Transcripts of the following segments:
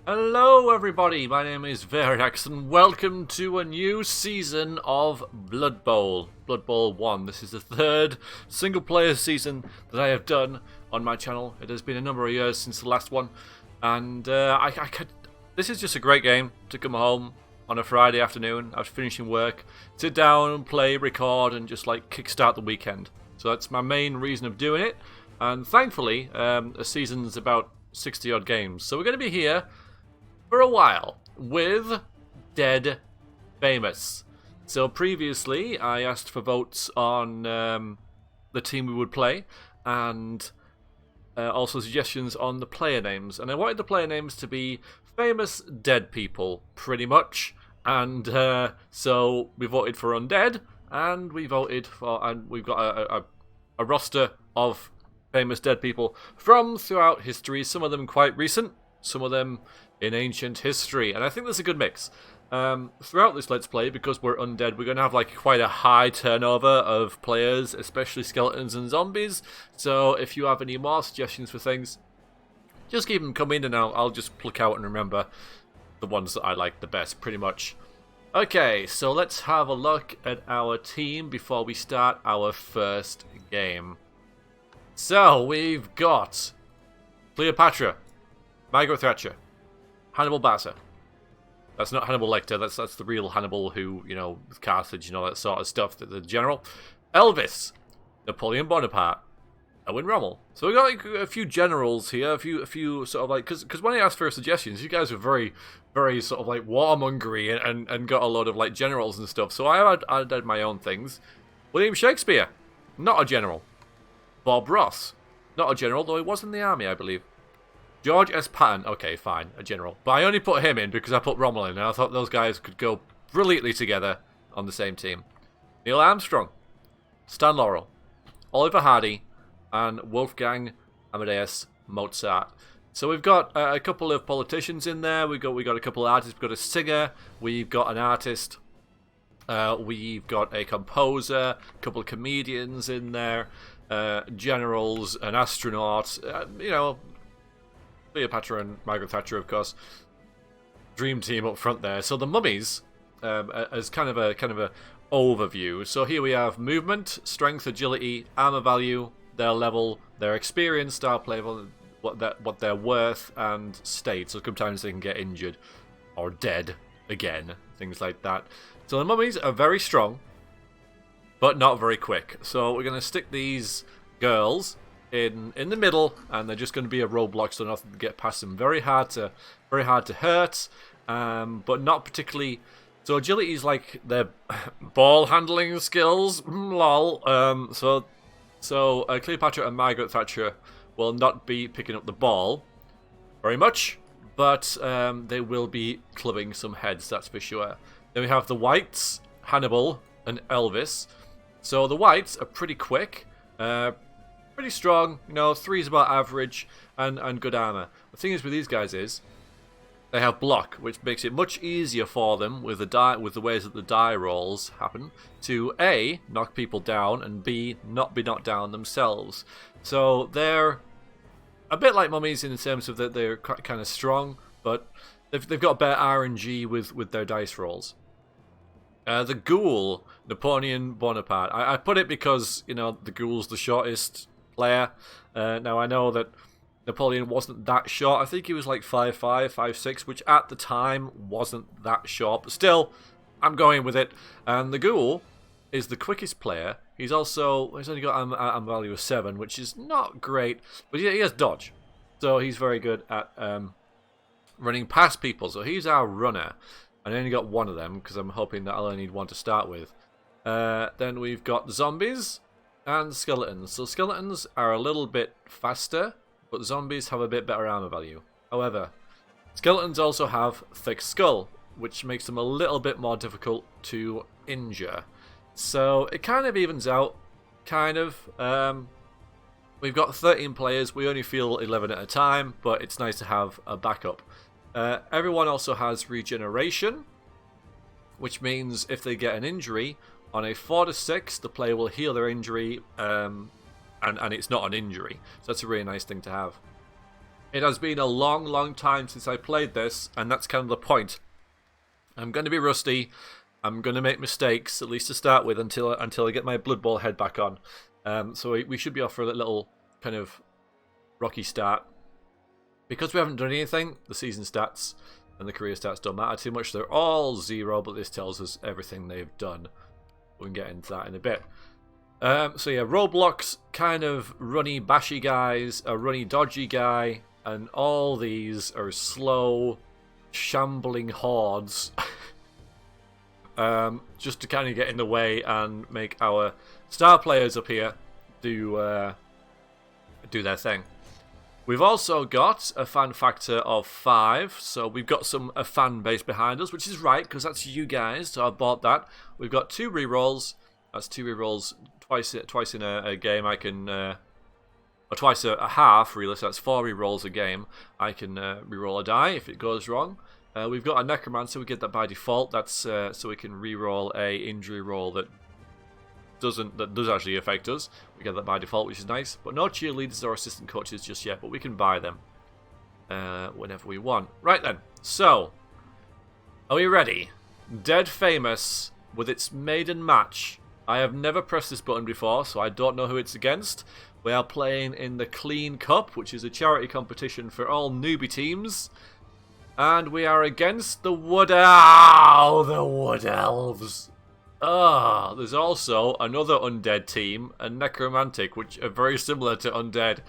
Hello everybody, my name is Verax and welcome to a new season of Blood Bowl. Blood Bowl 1. This is the third single player season that I have done on my channel. It has been a number of years since the last one, and this is just a great game to come home on a Friday afternoon after finishing work, sit down and play, record, and just like kickstart the weekend. So that's my main reason of doing it, and thankfully a season's about 60 odd games. So we're going to be here for a while with Dead Famous. So previously I asked for votes on the team we would play and also suggestions on the player names, and I wanted the player names to be famous dead people pretty much, and so we voted for Undead, and we've got a roster of famous dead people from throughout history, some of them quite recent, some of them in ancient history, and I think there's a good mix. Throughout this Let's Play, because we're Undead, we're going to have like quite a high turnover of players, especially skeletons and zombies, so if you have any more suggestions for things, just keep them coming and I'll just pluck out and remember the ones that I like the best, pretty much. Okay, so let's have a look at our team before we start our first game. So, we've got Cleopatra, Margaret Thatcher, Hannibal Barca. That's not Hannibal Lecter, that's the real Hannibal who, you know, with Carthage and all that sort of stuff, the general. Elvis, Napoleon Bonaparte, Owen Rommel. So we've got like a few generals here, a few sort of like, because when I asked for suggestions, you guys were very, very sort of like warmongery and got a lot of like generals and stuff. So I added my own things. William Shakespeare, not a general. Bob Ross, not a general, though he was in the army, I believe. George S. Patton, okay, fine, a general. But I only put him in because I put Rommel in, and I thought those guys could go brilliantly together on the same team. Neil Armstrong, Stan Laurel, Oliver Hardy, and Wolfgang Amadeus Mozart. So we've got a couple of politicians in there. We've got a couple of artists. We've got a singer. We've got an artist. We've got a composer. A couple of comedians in there. Generals, an astronaut. You know, Cleopatra and Margaret Thatcher, of course. Dream team up front there. So the mummies, as kind of a overview. So here we have movement, strength, agility, armor value, their level, their experience, star play, what they're worth, and state. So sometimes they can get injured or dead again, things like that. So the mummies are very strong, but not very quick. So we're going to stick these girls in the middle, and they're just going to be a roadblock, so nothing to get past them. Very hard to hurt, but not particularly. So agility is like their ball handling skills. Lol. So Cleopatra and Margaret Thatcher will not be picking up the ball very much, but they will be clubbing some heads, that's for sure. Then we have the Whites, Hannibal, and Elvis. So the Whites are pretty quick, pretty strong, you know, 3 is about average, and good armor. The thing is with these guys is they have block, which makes it much easier for them with the ways that the die rolls happen to A, knock people down, and B, not be knocked down themselves. So they're a bit like mummies in the terms of that they're kind of strong, but they've got better RNG with their dice rolls. The Ghoul, Napoleon Bonaparte. I put it because, you know, the Ghoul's the shortest player. Now I know that Napoleon wasn't that short. I think he was like 5'5", 5'6", which at the time wasn't that short. But still, I'm going with it. And the Ghoul is the quickest player. He's only got a value of 7, which is not great. But he has dodge. So he's very good at running past people. So he's our runner. And I only got one of them because I'm hoping that I'll only need one to start with. Then we've got zombies and skeletons. So skeletons are a little bit faster, but zombies have a bit better armor value. However, skeletons also have thick skull, which makes them a little bit more difficult to injure. So it kind of evens out, kind of. We've got 13 players. We only field 11 at a time, but it's nice to have a backup. Everyone also has regeneration, which means if they get an injury, on a 4 to 6, the player will heal their injury, and it's not an injury. So that's a really nice thing to have. It has been a long, long time since I played this, and that's kind of the point. I'm going to be rusty. I'm going to make mistakes, at least to start with, until I get my Blood Bowl head back on. So we should be off for a little kind of rocky start. Because we haven't done anything, the season stats and the career stats don't matter too much. They're all 0, but this tells us everything they've done. We can get into that in a bit. So yeah, Roblox kind of runny, bashy guys, a runny, dodgy guy, and all these are slow, shambling hordes. Just to kind of get in the way and make our star players up here do their thing. We've also got a fan factor of 5, so we've got a fan base behind us, which is right, because that's you guys, so I bought that. We've got 2 rerolls. That's 2 rerolls twice in a game. I can, or twice a half, really, so that's 4 rerolls a game. I can reroll a die if it goes wrong. We've got a Necromancer, we get that by default. That's so we can reroll a injury roll that does actually affect us. We get that by default, which is nice. But no cheerleaders or assistant coaches just yet, but we can buy them whenever we want. Right then, so are we ready? Dead Famous with its maiden match. I have never pressed this button before, so I don't know who it's against. We are playing in the Clean Cup, which is a charity competition for all newbie teams. And we are against the Wood Elves. Ah, there's also another Undead team, a Necromantic, which are very similar to Undead.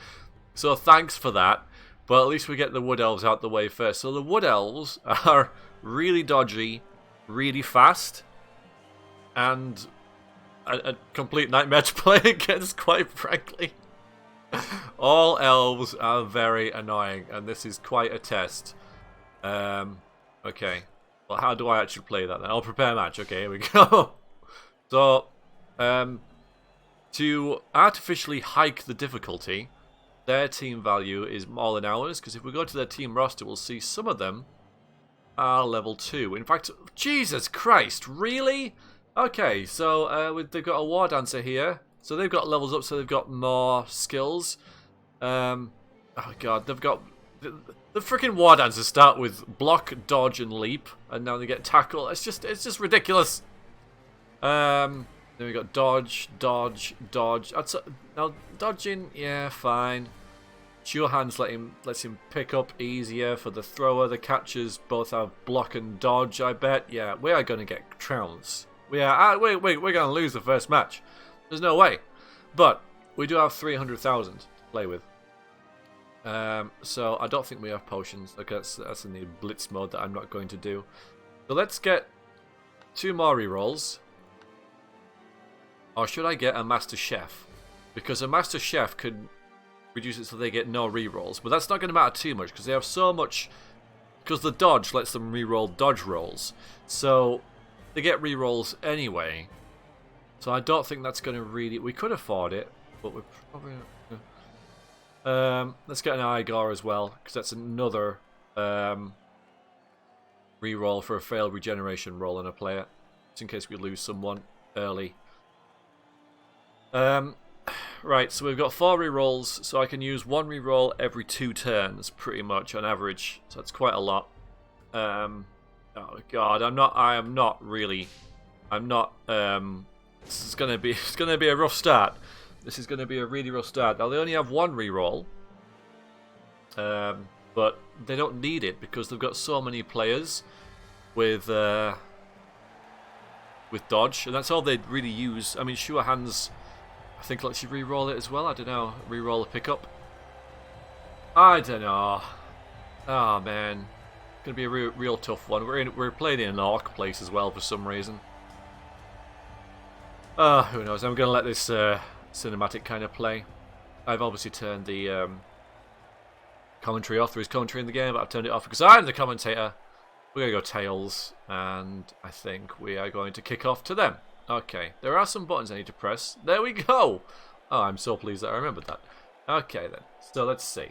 So thanks for that. But at least we get the Wood Elves out the way first. So the Wood Elves are really dodgy, really fast, and a complete nightmare to play against, quite frankly. All elves are very annoying, and this is quite a test. Okay. Well, how do I actually play that then? I'll prepare match. Okay, here we go. So, to artificially hike the difficulty, their team value is more than ours, because if we go to their team roster, we'll see some of them are level 2. In fact, Jesus Christ, really? Okay, so they've got a War Dancer here, so they've got levels up, so they've got more skills. Oh god, they've got... The freaking War Dancers start with block, dodge, and leap, and now they get tackle. It's just ridiculous. Then we got dodge, dodge, dodge. Now dodging, yeah, fine. Sure hands lets him pick up easier for the thrower. The catchers both have block and dodge. I bet. Yeah, we are gonna get trounced. We're gonna lose the first match. There's no way. But we do have 300,000 to play with. So I don't think we have potions. Okay, that's in the blitz mode that I'm not going to do. So let's get 2 more rerolls. Or should I get a Master Chef? Because a Master Chef could reduce it so they get no rerolls. But that's not going to matter too much because they have so much... Because the dodge lets them reroll dodge rolls. So they get rerolls anyway. So I don't think that's going to really... We could afford it, but we're probably... let's get an Igor as well, because that's another reroll for a failed regeneration roll on a player, just in case we lose someone early. Right, so we've got 4 rerolls, so I can use 1 reroll every 2 turns, pretty much on average. So that's quite a lot. Oh god, I am not really. This is gonna be a rough start. This is going to be a really rough start. Now, they only have 1 reroll. But they don't need it because they've got so many players with dodge. And that's all they'd really use. I mean, Sure Hands, I think, lets you reroll it as well. I don't know. Reroll a pickup. I don't know. Oh, man. It's going to be a real tough one. We're playing in an orc place as well for some reason. Who knows? I'm going to let this... cinematic kind of play. I've obviously turned the commentary off. There is commentary in the game, but I've turned it off because I'm the commentator. We're going to go Tails, and I think we are going to kick off to them. Okay, there are some buttons I need to press. There we go! Oh, I'm so pleased that I remembered that. Okay then, so let's see.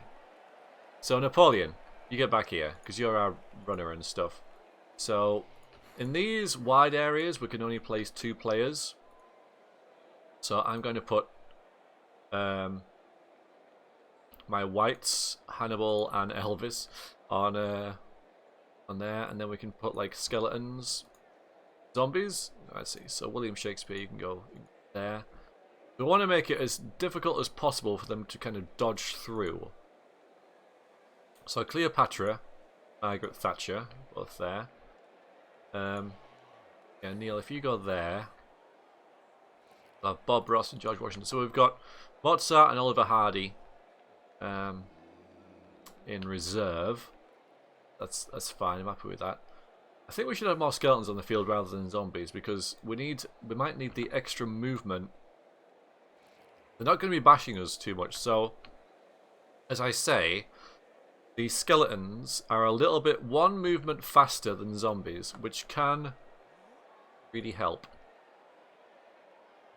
So Napoleon, you get back here, because you're our runner and stuff. So, in these wide areas, we can only place 2 players. So I'm going to put my whites, Hannibal and Elvis on there, and then we can put like skeletons, zombies. I see. So William Shakespeare, you can go there. We want to make it as difficult as possible for them to kind of dodge through. So Cleopatra, Margaret Thatcher, both there. Yeah, Neil, if you go there, we'll have Bob Ross and George Washington. So we've got Mozart and Oliver Hardy in reserve. That's fine. I'm happy with that. I think we should have more skeletons on the field rather than zombies because we might need the extra movement. They're not going to be bashing us too much. So, as I say, the skeletons are a little bit one movement faster than zombies, which can really help.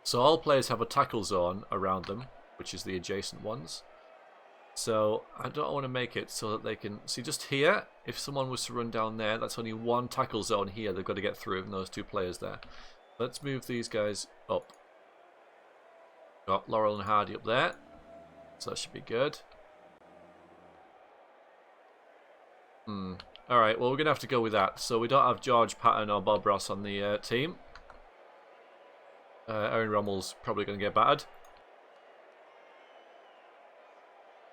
So all players have a tackle zone around them, which is the adjacent ones. So I don't want to make it so that they can see just here. If someone was to run down there, that's only one tackle zone here. They've got to get through, and those two players there. Let's move these guys up. Got Laurel and Hardy up there, so that should be good. Alright, well we're going to have to go with that. So we don't have George Patton or Bob Ross on the team. Aaron Rommel's probably going to get battered.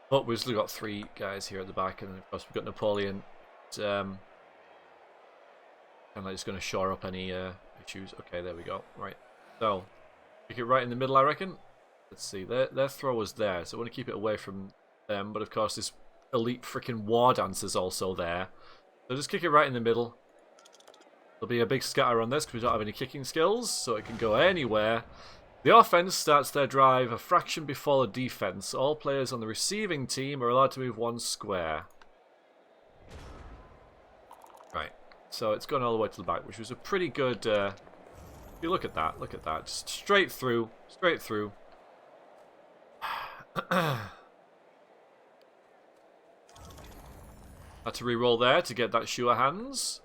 But we've still got three guys here at the back, and of course we've got Napoleon. And I'm just going to shore up any issues. Okay, there we go. Right, so pick it right in the middle, I reckon. Let's see, their throw was there, so I want to keep it away from them. But of course, this elite freaking war dancer's also there. So just kick it right in the middle. There'll be a big scatter on this because we don't have any kicking skills, so it can go anywhere. The offense starts their drive a fraction before the defense. All players on the receiving team are allowed to move one square. Right, so it's gone all the way to the back, which was a pretty good... you look at that, just straight through, straight through. Had to re-roll there to get that sure hands.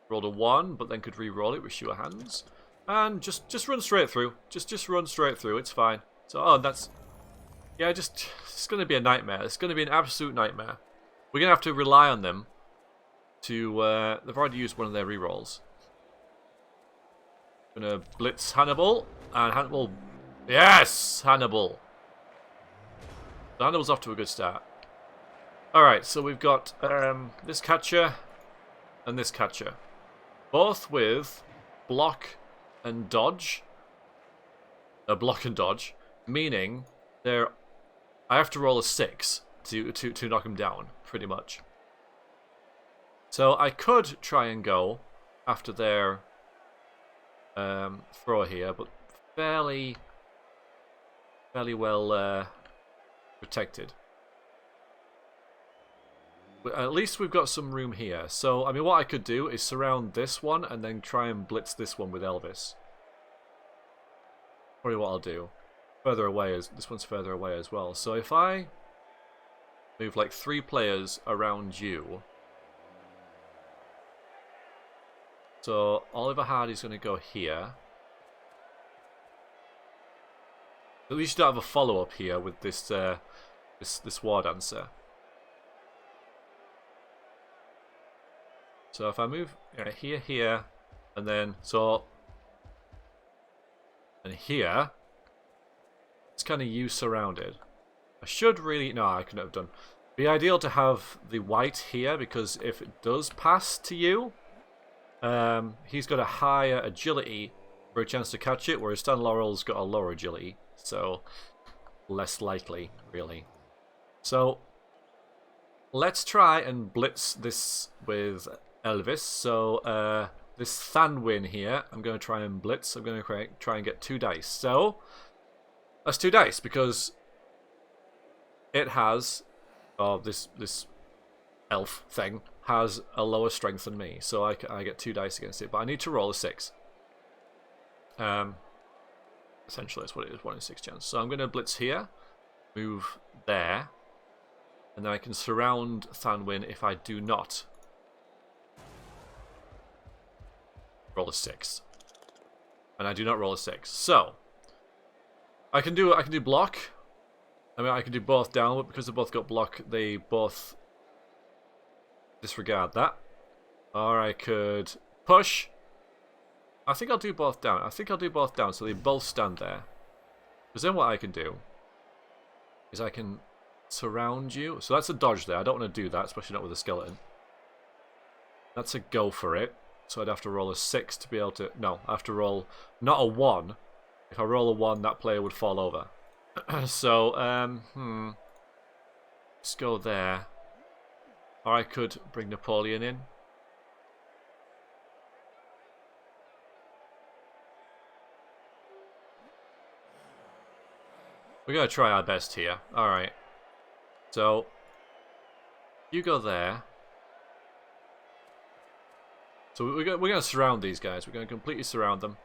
Rolled a 1, but then could re-roll it with sure hands. And just run straight through. Just run straight through. It's fine. So that's yeah. It's going to be a nightmare. It's going to be an absolute nightmare. We're going to have to rely on them to. They've already used one of their re-rolls. Gonna blitz Hannibal, and Hannibal. Yes, Hannibal. So Hannibal's off to a good start. Alright, so we've got this catcher and this catcher. Both with block and dodge. Block and dodge. Meaning I have to roll a 6 to knock them down, pretty much. So I could try and go after their throw here, but fairly well protected. But at least we've got some room here. So, I mean, what I could do is surround this one and then try and blitz this one with Elvis. Probably what I'll do. Further away, this one's further away as well. So if I move like 3 players around you. So Oliver Hardy's going to go here. At least you don't have a follow-up here with this this war dancer. So if I move here, and then and here, it's kind of you surrounded. I should really I couldn't have done. It'd be ideal to have the white here because if it does pass to you, he's got a higher agility for a chance to catch it, whereas Stan Laurel's got a lower agility, so less likely, really. So let's try and blitz this with Elvis. So this Thanwyn here, I'm going to try and blitz. I'm going to try and get 2 dice. So that's 2 dice because it has, this elf thing has a lower strength than me, so I get 2 dice against it. But I need to roll a 6. Essentially, that's what it is, 1 in 6 chance. So I'm going to blitz here, move there, and then I can surround Thanwyn if I do not roll a 6. And I do not roll a 6. So I can do block. I mean, I can do both down, but because they both got block, they both disregard that. Or I could push. I think I'll do both down. I think I'll do both down so they both stand there. Because then what I can do is I can surround you. So that's a dodge there. I don't want to do that, especially not with a skeleton. That's a go for it. So I'd have to roll a 6 to be able to... No, I have to roll not a 1. If I roll a 1, that player would fall over. So, let's go there. Or I could bring Napoleon in. We're going to try our best here. Alright. So, you go there. So we're going to surround these guys. We're going to completely surround them.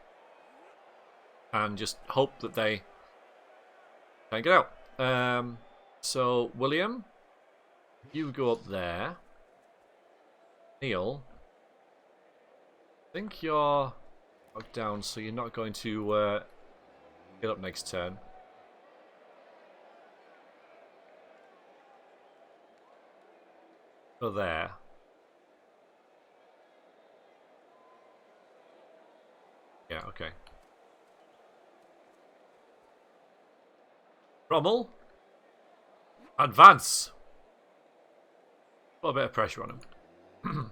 And just hope that they can't get out. So, William, you go up there. Neil, I think you're knocked down, so you're not going to get up next turn. Go there. Yeah, okay. Rommel, advance. Put a bit of pressure on him.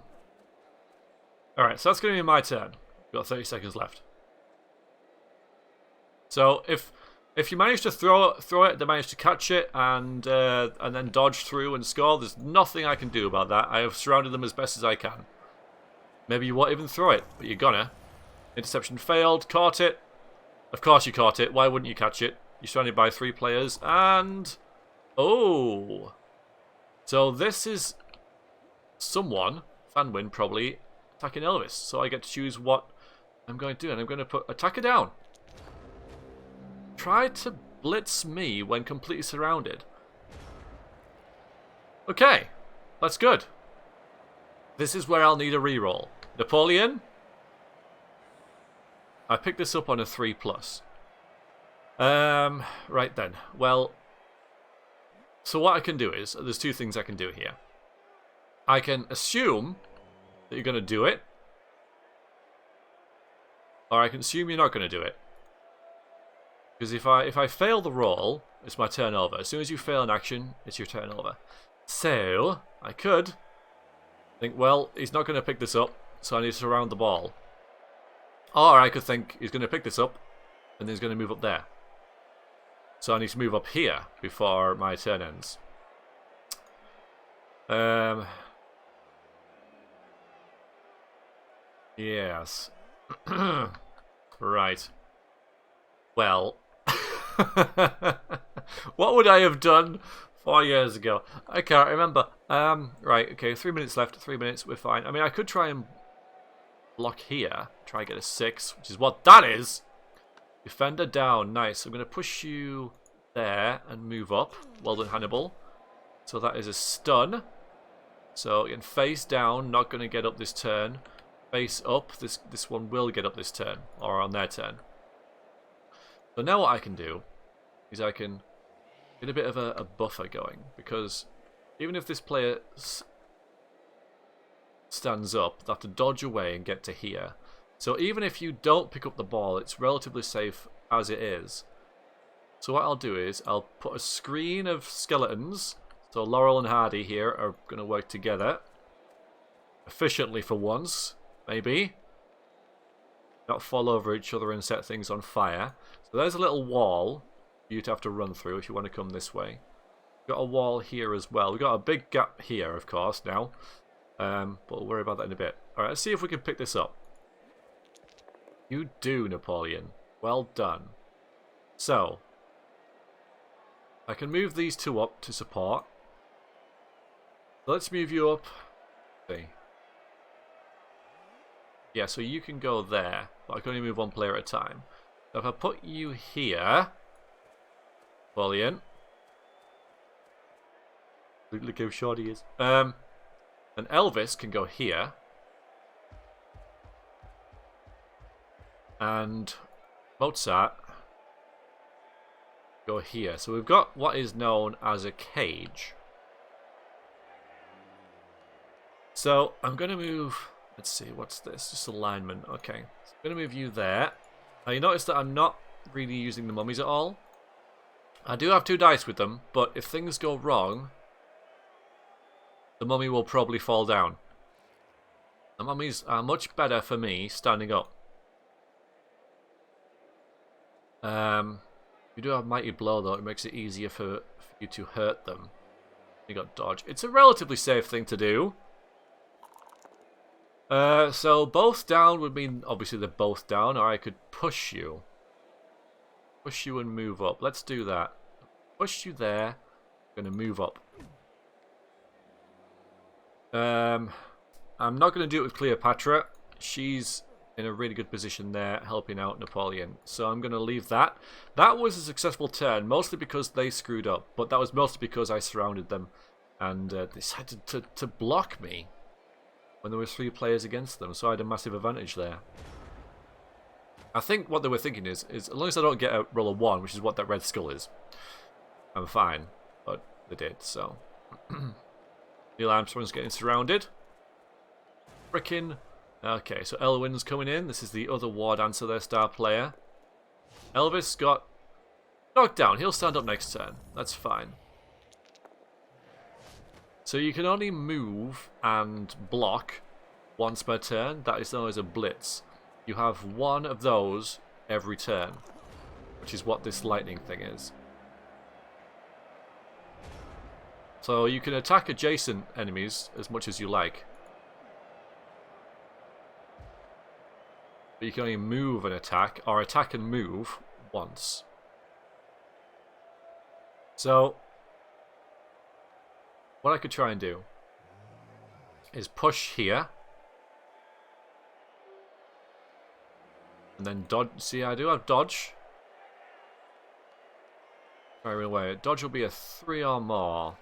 Alright, so that's going to be my turn. We've got 30 seconds left. So if you manage to throw it, they manage to catch it and then dodge through and score, there's nothing I can do about that. I have surrounded them as best as I can. Maybe you won't even throw it, but you're gonna. Interception failed, caught it. Of course you caught it. Why wouldn't you catch it? You're surrounded by 3 players and... Oh! So this is someone, Fanwin probably, attacking Elvis. So I get to choose what I'm going to do. And I'm going to put attacker down. Try to blitz me when completely surrounded. Okay, that's good. This is where I'll need a reroll. Napoleon. I picked this up on a 3+. Right then. Well, so what I can do is, there's 2 things I can do here. I can assume that you're going to do it. Or I can assume you're not going to do it. Because if I fail the roll, it's my turn over. As soon as you fail an action, it's your turn over. So, I could think, well, he's not going to pick this up, so I need to surround the ball. Or I could think he's going to pick this up, and then he's going to move up there. So I need to move up here before my turn ends. Yes. Right. Well... What would I have done 4 years ago? I can't remember. Right, okay, 3 minutes left. 3 minutes, we're fine. I mean, I could try and block here. Try and get a 6, which is what that is. Defender down, nice. I'm going to push you there and move up. Well done, Hannibal. So that is a stun. So again, face down, not going to get up this turn. Face up, this one will get up this turn, or on their turn. So now what I can do is I can get a bit of a buffer going, because even if this player stands up, they have to dodge away and get to here. So even if you don't pick up the ball, it's relatively safe as it is. So what I'll do is I'll put a screen of skeletons. So Laurel and Hardy here are going to work together efficiently for once, maybe. Not fall over each other and set things on fire. So there's a little wall for you to have to run through if you want to come this way. We've got a wall here as well. We've got a big gap here, of course, now. But we'll worry about that in a bit. Alright, let's see if we can pick this up. You do, Napoleon. Well done. So, I can move these 2 up to support. Let's move you up. See. Yeah, so you can go there, but I can only move 1 player at a time. So if I put you here, Napoleon. Look how short he is. And Elvis can go here. And Mozart go here. So we've got what is known as a cage. So I'm going to move... Let's see, what's this? Just alignment. Okay. So I'm going to move you there. Now you notice that I'm not really using the mummies at all. I do have 2 dice with them, but if things go wrong, the mummy will probably fall down. The mummies are much better for me standing up. You do have Mighty Blow though, it makes it easier for you to hurt them. You got Dodge. It's a relatively safe thing to do. So both down would mean obviously they're both down, or I could push you. Push you and move up. Let's do that. Push you there. I'm going to move up. I'm not going to do it with Cleopatra. She's in a really good position there, helping out Napoleon. So I'm going to leave that. That was a successful turn, mostly because they screwed up. But that was mostly because I surrounded them and they decided to block me when there were 3 players against them. So I had a massive advantage there. I think what they were thinking is as long as I don't get a roll of 1, which is what that red skull is, I'm fine. But they did, so. Neil Armstrong's getting surrounded. Frickin'. Okay, so Elwyn's coming in. This is the other War Dancer, their star player. Elvis got knocked down. He'll stand up next turn. That's fine. So you can only move and block once per turn. That is known as a blitz. You have 1 of those every turn, which is what this lightning thing is. So you can attack adjacent enemies as much as you like. But you can only move and attack, or attack and move once. So what I could try and do is push here. And then dodge. See, I do have dodge. Fire away. Dodge will be a 3 or more.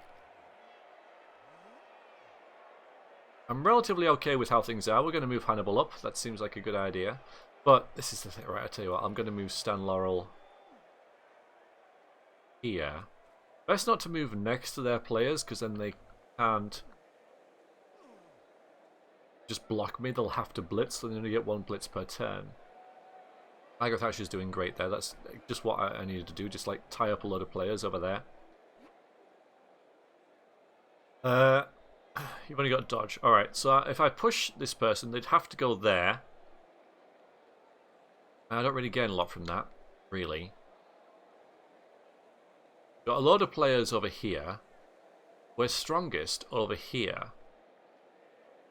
I'm relatively okay with how things are. We're going to move Hannibal up. That seems like a good idea. But this is the thing. Right, I'll tell you what. I'm going to move Stan Laurel here. Best not to move next to their players, because then they can't just block me. They'll have to blitz, so they only get 1 blitz per turn. Margaret Thatcher's doing great there. That's just what I needed to do. Just like tie up a load of players over there. You've only got dodge. Alright, so if I push this person, they'd have to go there. I don't really gain a lot from that, really. Got a load of players over here. We're strongest over here.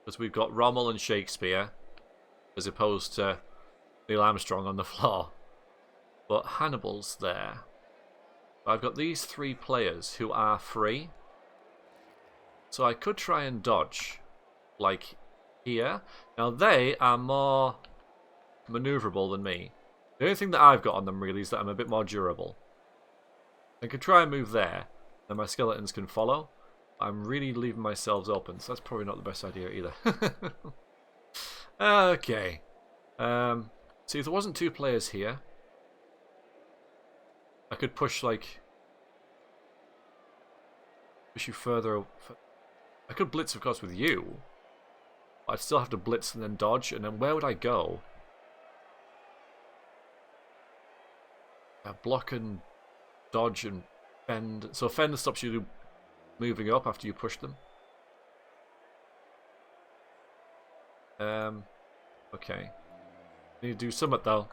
Because we've got Rommel and Shakespeare, as opposed to Neil Armstrong on the floor. But Hannibal's there. I've got these 3 players who are free. So I could try and dodge, like here. Now they are more maneuverable than me. The only thing that I've got on them really is that I'm a bit more durable. I could try and move there, and my skeletons can follow. I'm really leaving myself open, so that's probably not the best idea either. Okay. See, if there wasn't 2 players here, I could push, like, push you further. I could blitz, of course, with you. But I'd still have to blitz and then dodge, and then where would I go? Block and dodge and fend. So fend stops you moving up after you push them. Okay. Need to do something though.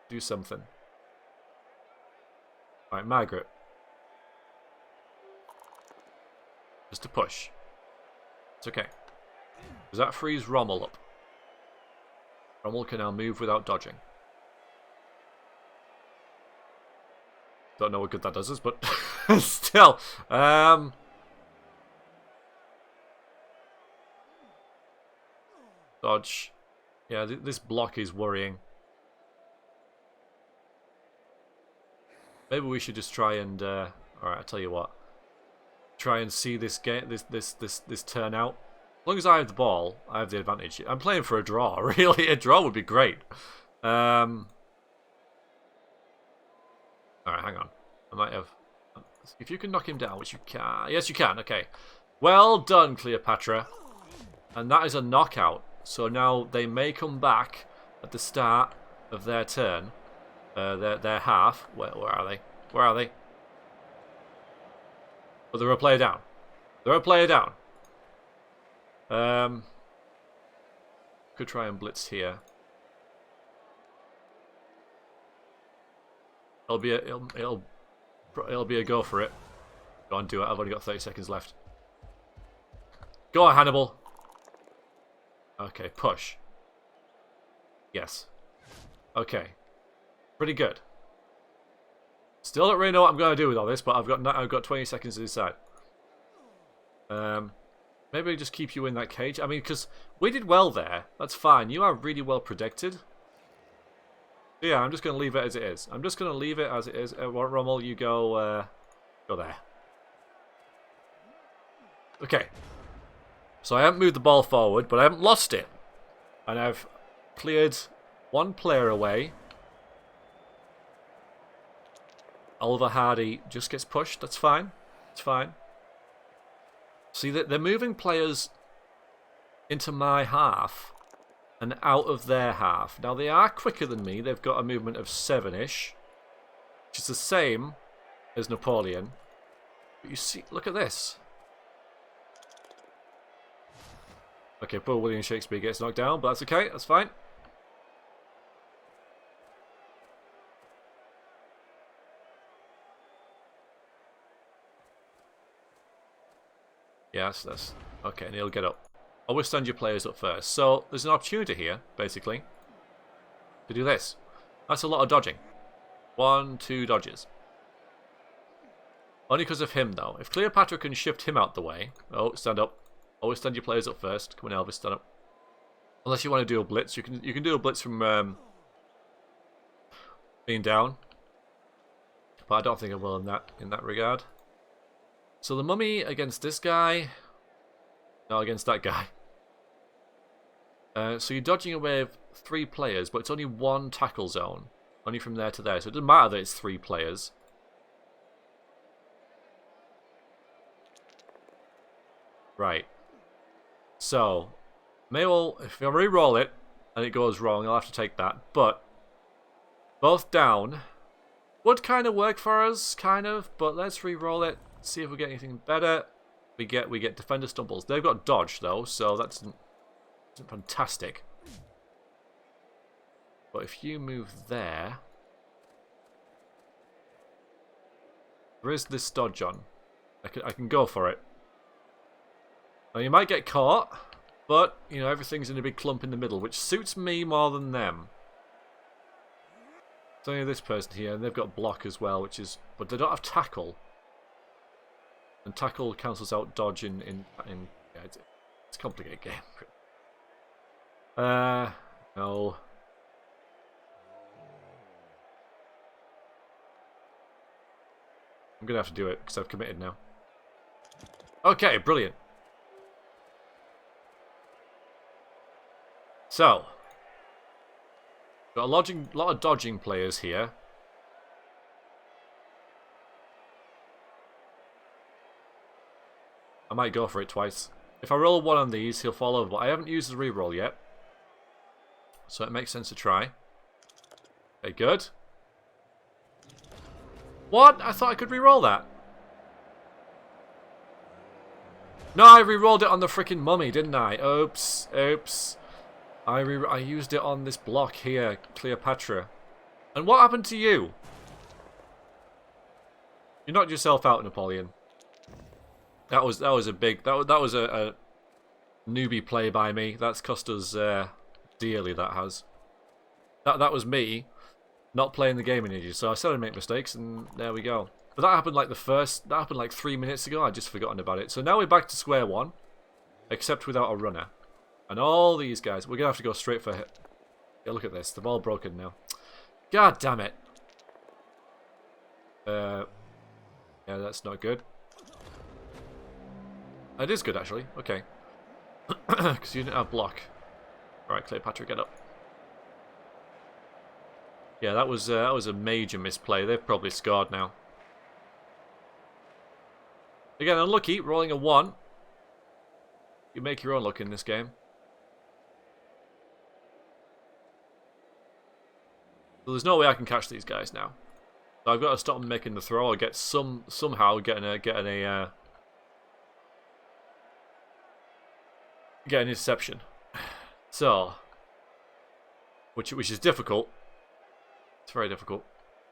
Do something. Alright, Margaret. Just to push. It's okay. Does that frees Rommel up? Rommel can now move without dodging. Don't know what good that does us, but still. Dodge. Yeah, this block is worrying. Maybe we should just try and. All right, I'll tell you what. Try and see this game, this turn out. As long as I have the ball, I have the advantage. I'm playing for a draw. Really, a draw would be great. I Alright, hang on. I might have... If you can knock him down, which you can... Yes, you can. Okay. Well done, Cleopatra. And that is a knockout. So now they may come back at the start of their turn. Their half. Where are they? Where are they? Oh, they're a player down. They're a player down. Could try and blitz here. It'll be a go for it. Go on, do it. I've only got 30 seconds left. Go on, Hannibal. Okay, push. Yes. Okay. Pretty good. Still don't really know what I'm going to do with all this, but I've got 20 seconds to decide. Maybe just keep you in that cage. I mean, because we did well there. That's fine. You are really well protected. Yeah, I'm just going to leave it as it is. I'm just going to leave it as it is. Rommel, you go there. Okay. So I haven't moved the ball forward, but I haven't lost it. And I've cleared one player away. Oliver Hardy just gets pushed. That's fine. It's fine. See, they're moving players into my half and out of their half. Now, they are quicker than me. They've got a movement of 7-ish, which is the same as Napoleon. But you see, look at this. Okay, poor William Shakespeare gets knocked down, but that's okay. That's fine. Yes, that's... Okay, and he'll get up. Always stand your players up first. So, there's an opportunity here, basically, to do this. That's a lot of dodging. 1, 2 dodges. Only because of him, though. If Cleopatra can shift him out the way... Oh, stand up. Always stand your players up first. Come on, Elvis, stand up. Unless you want to do a blitz. You can do a blitz from being down. But I don't think I will in that regard. So the mummy against this guy. No, against that guy. So you're dodging away with 3 players, but it's only 1 tackle zone. Only from there to there. So it doesn't matter that it's 3 players. Right. So, if I re-roll it and it goes wrong, I'll have to take that. But both down would kind of work for us, kind of. But let's re-roll it, see if we get anything better. We get defender stumbles. They've got dodge though, so that's fantastic. But if you move there, there is this dodge on. I can go for it. Now you might get caught, but you know everything's in a big clump in the middle, which suits me more than them. It's only this person here, and they've got block as well, which is, but they don't have tackle. And tackle cancels out dodge in yeah, it's a complicated game. No. I'm gonna have to do it because I've committed now. Okay, brilliant. So, got a lot of dodging players here. I might go for it twice. If I roll 1 on these, he'll fall over. But I haven't used the reroll yet, so it makes sense to try. Okay, good. What? I thought I could reroll that. No, I rerolled it on the freaking mummy, didn't I? Oops, oops. I used it on this block here, Cleopatra. And what happened to you? You knocked yourself out, Napoleon. That was a big that was a newbie play by me. That's cost us dearly. That has. That was me not playing the game in ages. So I started to make mistakes, and there we go. But that happened like that happened like 3 minutes ago. I'd just forgotten about it. So now we're back to square one, except without a runner. And all these guys, we're gonna have to go straight for it. Yeah, look at this. They're all broken now. God damn it. Yeah, that's not good. It is good, actually. Okay. Because you didn't have block. Alright, Cleopatra, get up. Yeah, that was a major misplay. They've probably scored now. Again, unlucky, rolling a 1. You make your own luck in this game. So there's no way I can catch these guys now. So I've got to stop them making the throw or get somehow get an interception. So, which is difficult. It's very difficult,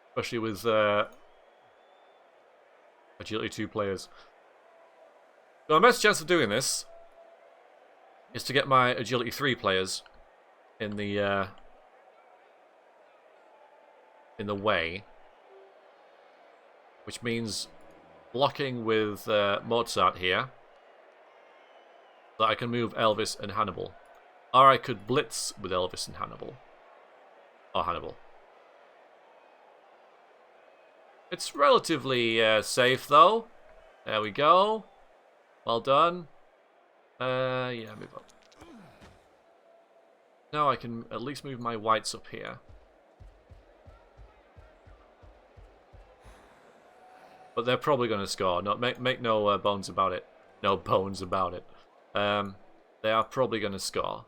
especially with agility 2 players. So my best chance of doing this is to get my agility 3 players in the way, which means blocking with Mozart here, so that I can move Elvis and Hannibal, or I could blitz with Elvis and Hannibal, or Hannibal. It's relatively safe though. There we go. Well done. Yeah, move up. Now I can at least move my whites up here. But they're probably going to score. No, make no bones about it. No bones about it. They are probably going to score.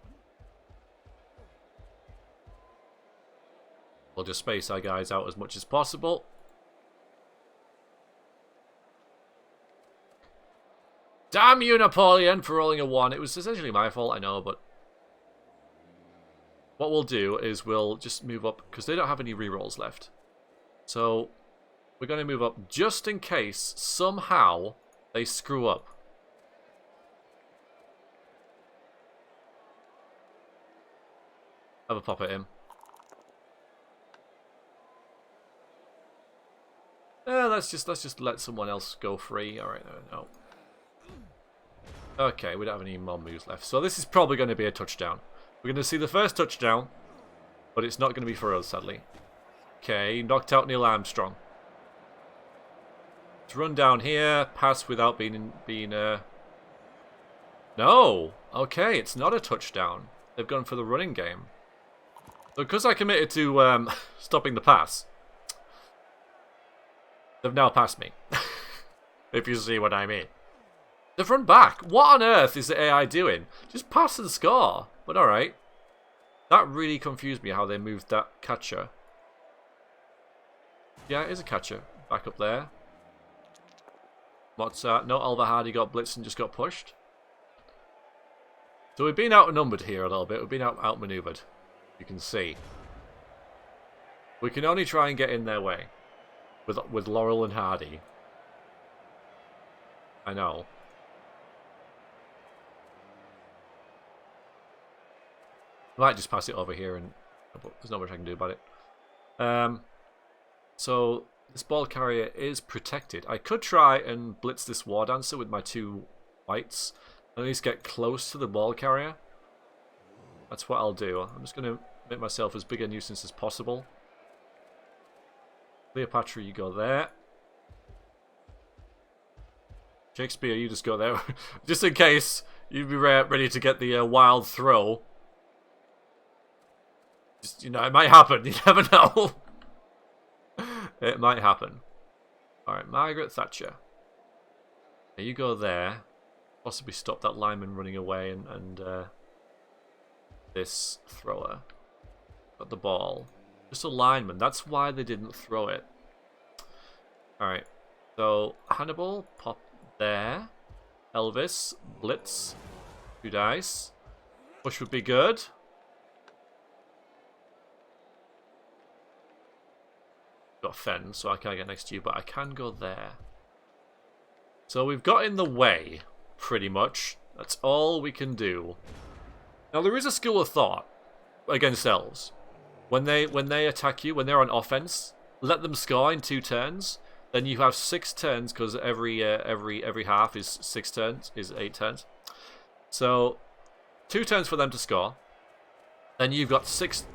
We'll just space our guys out as much as possible. Damn you, Napoleon, for rolling a 1. It was essentially my fault, I know, but what we'll do is we'll just move up, because they don't have any rerolls left. So we're going to move up just in case somehow they screw up. Have a pop at him. Let's just let someone else go free. All right, no. Okay, we don't have any more moves left. So this is probably going to be a touchdown. We're going to see the first touchdown, but it's not going to be for us, sadly. Okay, knocked out Neil Armstrong. Let's run down here, pass without being No! Okay, it's not a touchdown. They've gone for the running game. So because I committed to stopping the pass, they've now passed me. If you see what I mean. They've run back. What on earth is the AI doing? Just pass and score. But alright. That really confused me how they moved that catcher. Yeah, it is a catcher. Back up there. Mozart. No, Alva Hardy got blitzed and just got pushed. So we've been outnumbered here a little bit. We've been outmaneuvered. You can see. We can only try and get in their way. With Laurel and Hardy. I know. I might just pass it over here, and there's not much I can do about it. So this ball carrier is protected. I could try and blitz this war dancer with my 2 whites, and at least get close to the ball carrier. That's what I'll do. I'm just going to make myself as big a nuisance as possible. Cleopatra, you go there. Shakespeare, you just go there. Just in case you'd be ready to get the wild throw. Just, you know, it might happen. You never know. It might happen. Alright, Margaret Thatcher. Now you go there. Possibly stop that lineman running away and this thrower. Got the ball. Just a lineman. That's why they didn't throw it. Alright. So, Hannibal, pop there. Elvis, blitz. 2 dice. Push would be good. Got Fen, so I can't get next to you, but I can go there. So we've got in the way, pretty much. That's all we can do. Now there is a school of thought against elves. When they attack you, when they're on offense, let them score in 2 turns. Then you have 6 turns, because every half is 6 turns, is 8 turns. So 2 turns for them to score. Then you've got 6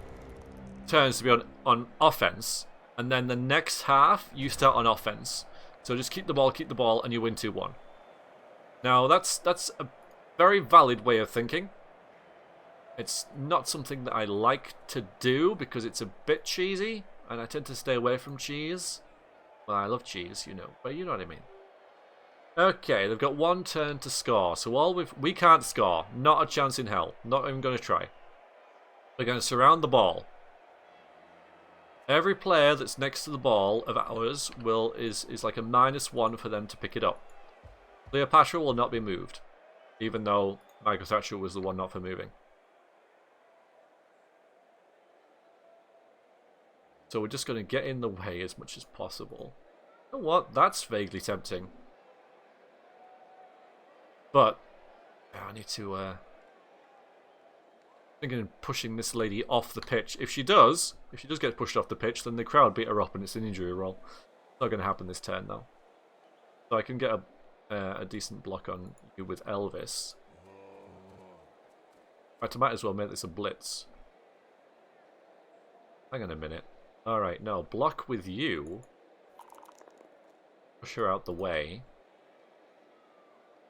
turns to be on offense. And then the next half, you start on offense. So just keep the ball, and you win 2-1. Now, that's a very valid way of thinking. It's not something that I like to do, because it's a bit cheesy. and I tend to stay away from cheese. Well, I love cheese, you know, but you know what I mean. Okay, they've got one turn to score, so we can't score. Not a chance in hell. Not even going to try. We're going to surround the ball. Every player that's next to the ball of ours is like a -1 for them to pick it up. Cleopatra will not be moved, even though Michael Thatcher was the one not for moving. So we're just going to get in the way as much as possible. You know what? That's vaguely tempting. But I need to thinking of pushing this lady off the pitch. If she does get pushed off the pitch, then the crowd beat her up and it's an injury roll. It's not going to happen this turn though. So I can get a decent block on you with Elvis. In fact, I might as well make this a blitz. Hang on a minute. Alright, no, block with you. Push her out the way.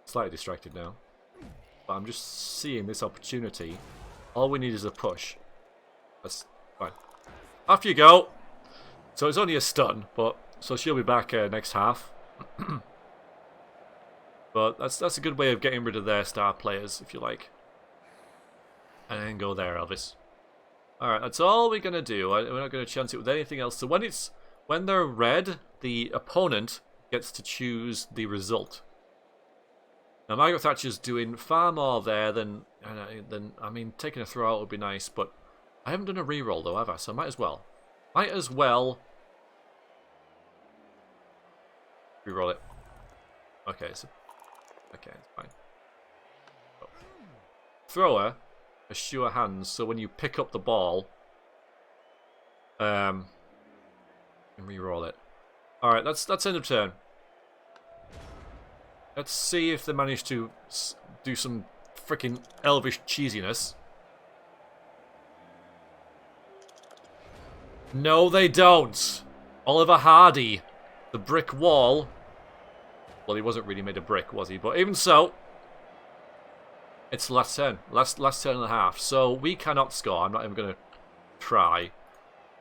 Slightly distracted now. But I'm just seeing this opportunity. All we need is a push. That's fine. Off you go! So it's only a stun, but so she'll be back next half. But that's a good way of getting rid of their star players, if you like. And then go there, Elvis. Alright, that's all we're going to do. We're not going to chance it with anything else. So when they're red, the opponent gets to choose the result. Now, Margaret Thatcher's doing far more there than I mean, taking a throw out would be nice, but I haven't done a reroll though, have I? So I might as well. Reroll it. Okay, it's fine. Thrower, eschew hands, so when you pick up the ball, and reroll it. Alright, that's end of turn. Let's see if they manage to do some freaking elvish cheesiness. No, they don't. Oliver Hardy, the brick wall. Well, he wasn't really made of brick, was he? But even so, it's the last turn. Last turn and a half. So we cannot score. I'm not even going to try.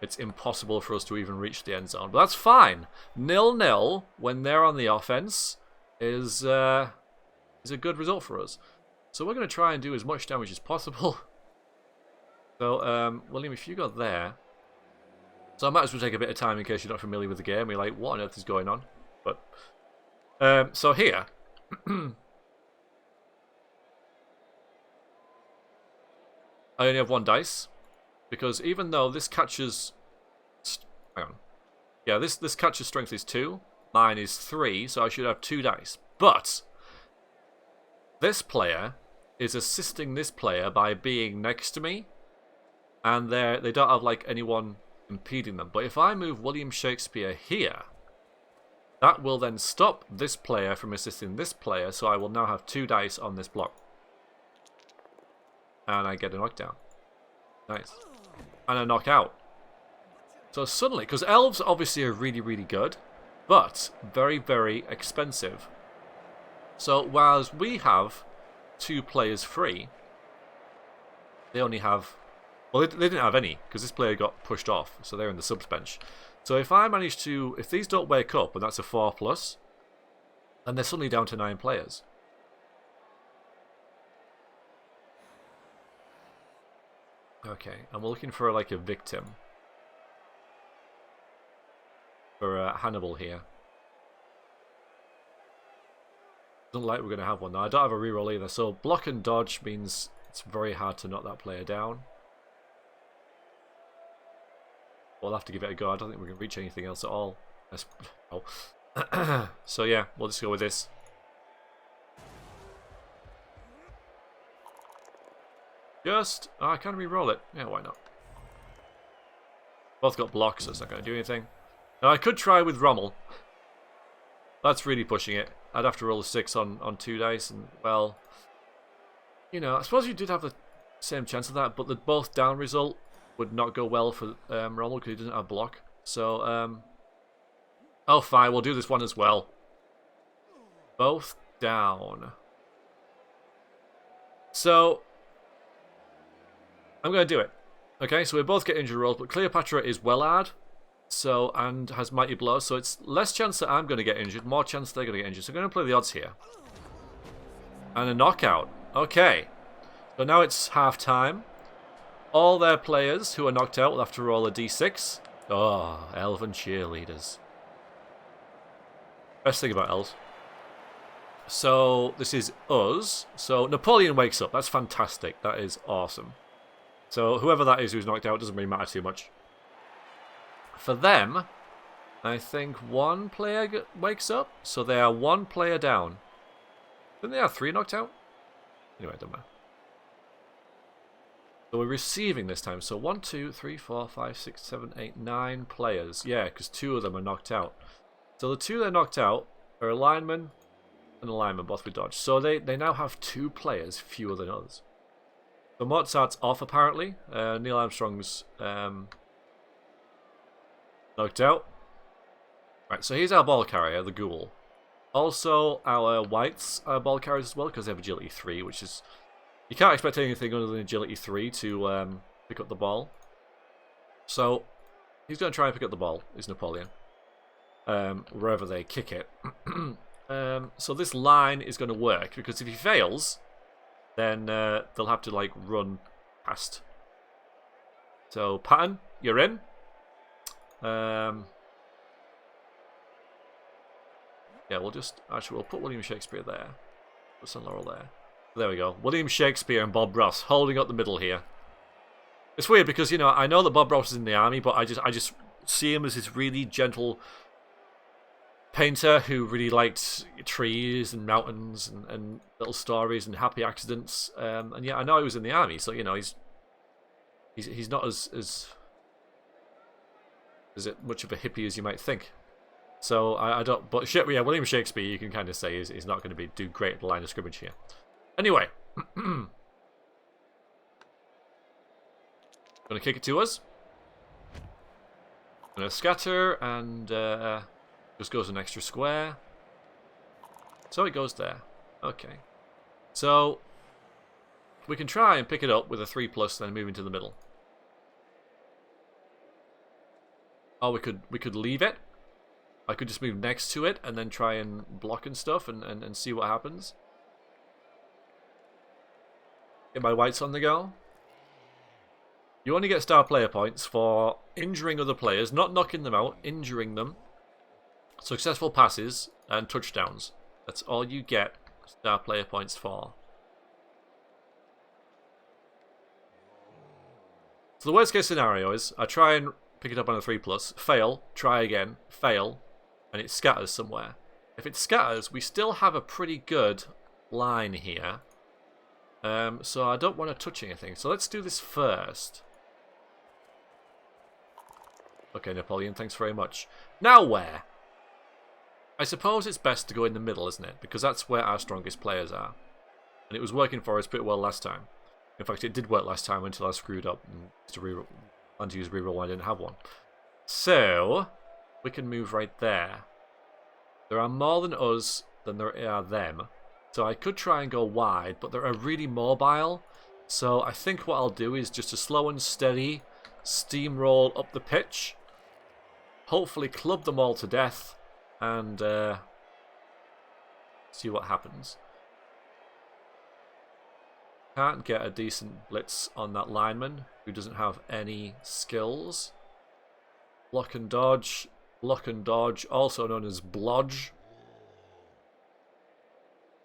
It's impossible for us to even reach the end zone. But that's fine. 0-0 when they're on the offense is a good result for us. So we're going to try and do as much damage as possible. So, William, if you go there... So I might as well take a bit of time in case you're not familiar with the game. You're like, what on earth is going on? But, so here... I only have one dice. Because even though this catches... Hang on. Yeah, this catcher's strength is 2. Mine is 3, so I should have 2 dice. But this player is assisting this player by being next to me, and they don't have like anyone impeding them. But if I move William Shakespeare here, that will then stop this player from assisting this player, so I will now have 2 dice on this block. And I get a knockdown. Nice. And a knockout. So suddenly, because elves obviously are really, really good, but very, very expensive. So whereas we have 2 players free, they only have... Well, they didn't have any, because this player got pushed off, so they're in the subs bench. So if I manage to... If these don't wake up, and that's a 4+, then they're suddenly down to 9 players. Okay, and we're looking for like a victim. For Hannibal here. Doesn't like we're going to have one though. I don't have a reroll either. So block and dodge means it's very hard to knock that player down. We'll have to give it a go. I don't think we can reach anything else at all. Oh. So yeah, we'll just go with this. I can re-roll it. Yeah, why not? Both got blocks, so it's not going to do anything. Now, I could try with Rommel. That's really pushing it. I'd have to roll a 6 on 2 dice, and, well... You know, I suppose you did have the same chance of that, but the both down result would not go well for Rommel, because he doesn't have block. So, oh, fine, we'll do this one as well. Both down. So... I'm going to do it. Okay, so we both get injury rolls, but Cleopatra is Wellard. So, and has Mighty Blow, so it's less chance that I'm going to get injured, more chance they're going to get injured. So I'm going to play the odds here. And a knockout. Okay. So now it's half time. All their players who are knocked out will have to roll a d6. Oh, elven cheerleaders. Best thing about elves. So this is us. So Napoleon wakes up. That's fantastic. That is awesome. So whoever that is who's knocked out doesn't really matter too much. For them, I think one player wakes up. So they are one player down. Didn't they have 3 knocked out? Anyway, it doesn't matter. So we're receiving this time. So 1, 2, 3, 4, 5, 6, 7, 8, 9 players. Yeah, because 2 of them are knocked out. So the 2 that are knocked out are a lineman and a lineman, both with dodge. So they now have 2 players fewer than us. So Mozart's off apparently. Neil Armstrong's knocked out. Right, so here's our ball carrier, the ghoul. Also, our whites are ball carriers as well because they have agility 3, which is... You can't expect anything other than agility 3 to pick up the ball. So, he's going to try and pick up the ball, is Napoleon. Wherever they kick it. So this line is going to work, because if he fails, then they'll have to, like, run past. So, Patton, you're in. Yeah, we'll just... Actually, we'll put William Shakespeare there. Put St. Laurel there. There we go. William Shakespeare and Bob Ross holding up the middle here. It's weird because, you know, I know that Bob Ross is in the army, but I just see him as this really gentle painter who really liked trees and mountains and little stories and happy accidents. And yeah, I know he was in the army, so, you know, he's not as much of a hippie as you might think. So I don't... But yeah, William Shakespeare, you can kind of say, is not going to do great at the line of scrimmage here. Anyway. Going to kick it to us. Going to scatter and just goes an extra square. So it goes there. Okay. So we can try and pick it up with a 3+, then move into the middle. Or we could leave it. I could just move next to it and then try and block and stuff and see what happens. Get my whites on the go. You only get star player points for injuring other players, not knocking them out, injuring them. Successful passes and touchdowns. That's all you get star player points for. So the worst case scenario is I try and pick it up on a 3+, fail, try again, fail, and it scatters somewhere. If it scatters, we still have a pretty good line here. So I don't want to touch anything. So let's do this first. Okay, Napoleon, thanks very much. Now where? I suppose it's best to go in the middle, isn't it? Because that's where our strongest players are. And it was working for us pretty well last time. In fact, it did work last time until I screwed up and to use reroll when I didn't have one. So we can move right there. There are more than us than there are them. So I could try and go wide, but they're really mobile. So I think what I'll do is just a slow and steady steamroll up the pitch. Hopefully club them all to death and see what happens. Can't get a decent blitz on that lineman who doesn't have any skills. Block and dodge, also known as blodge.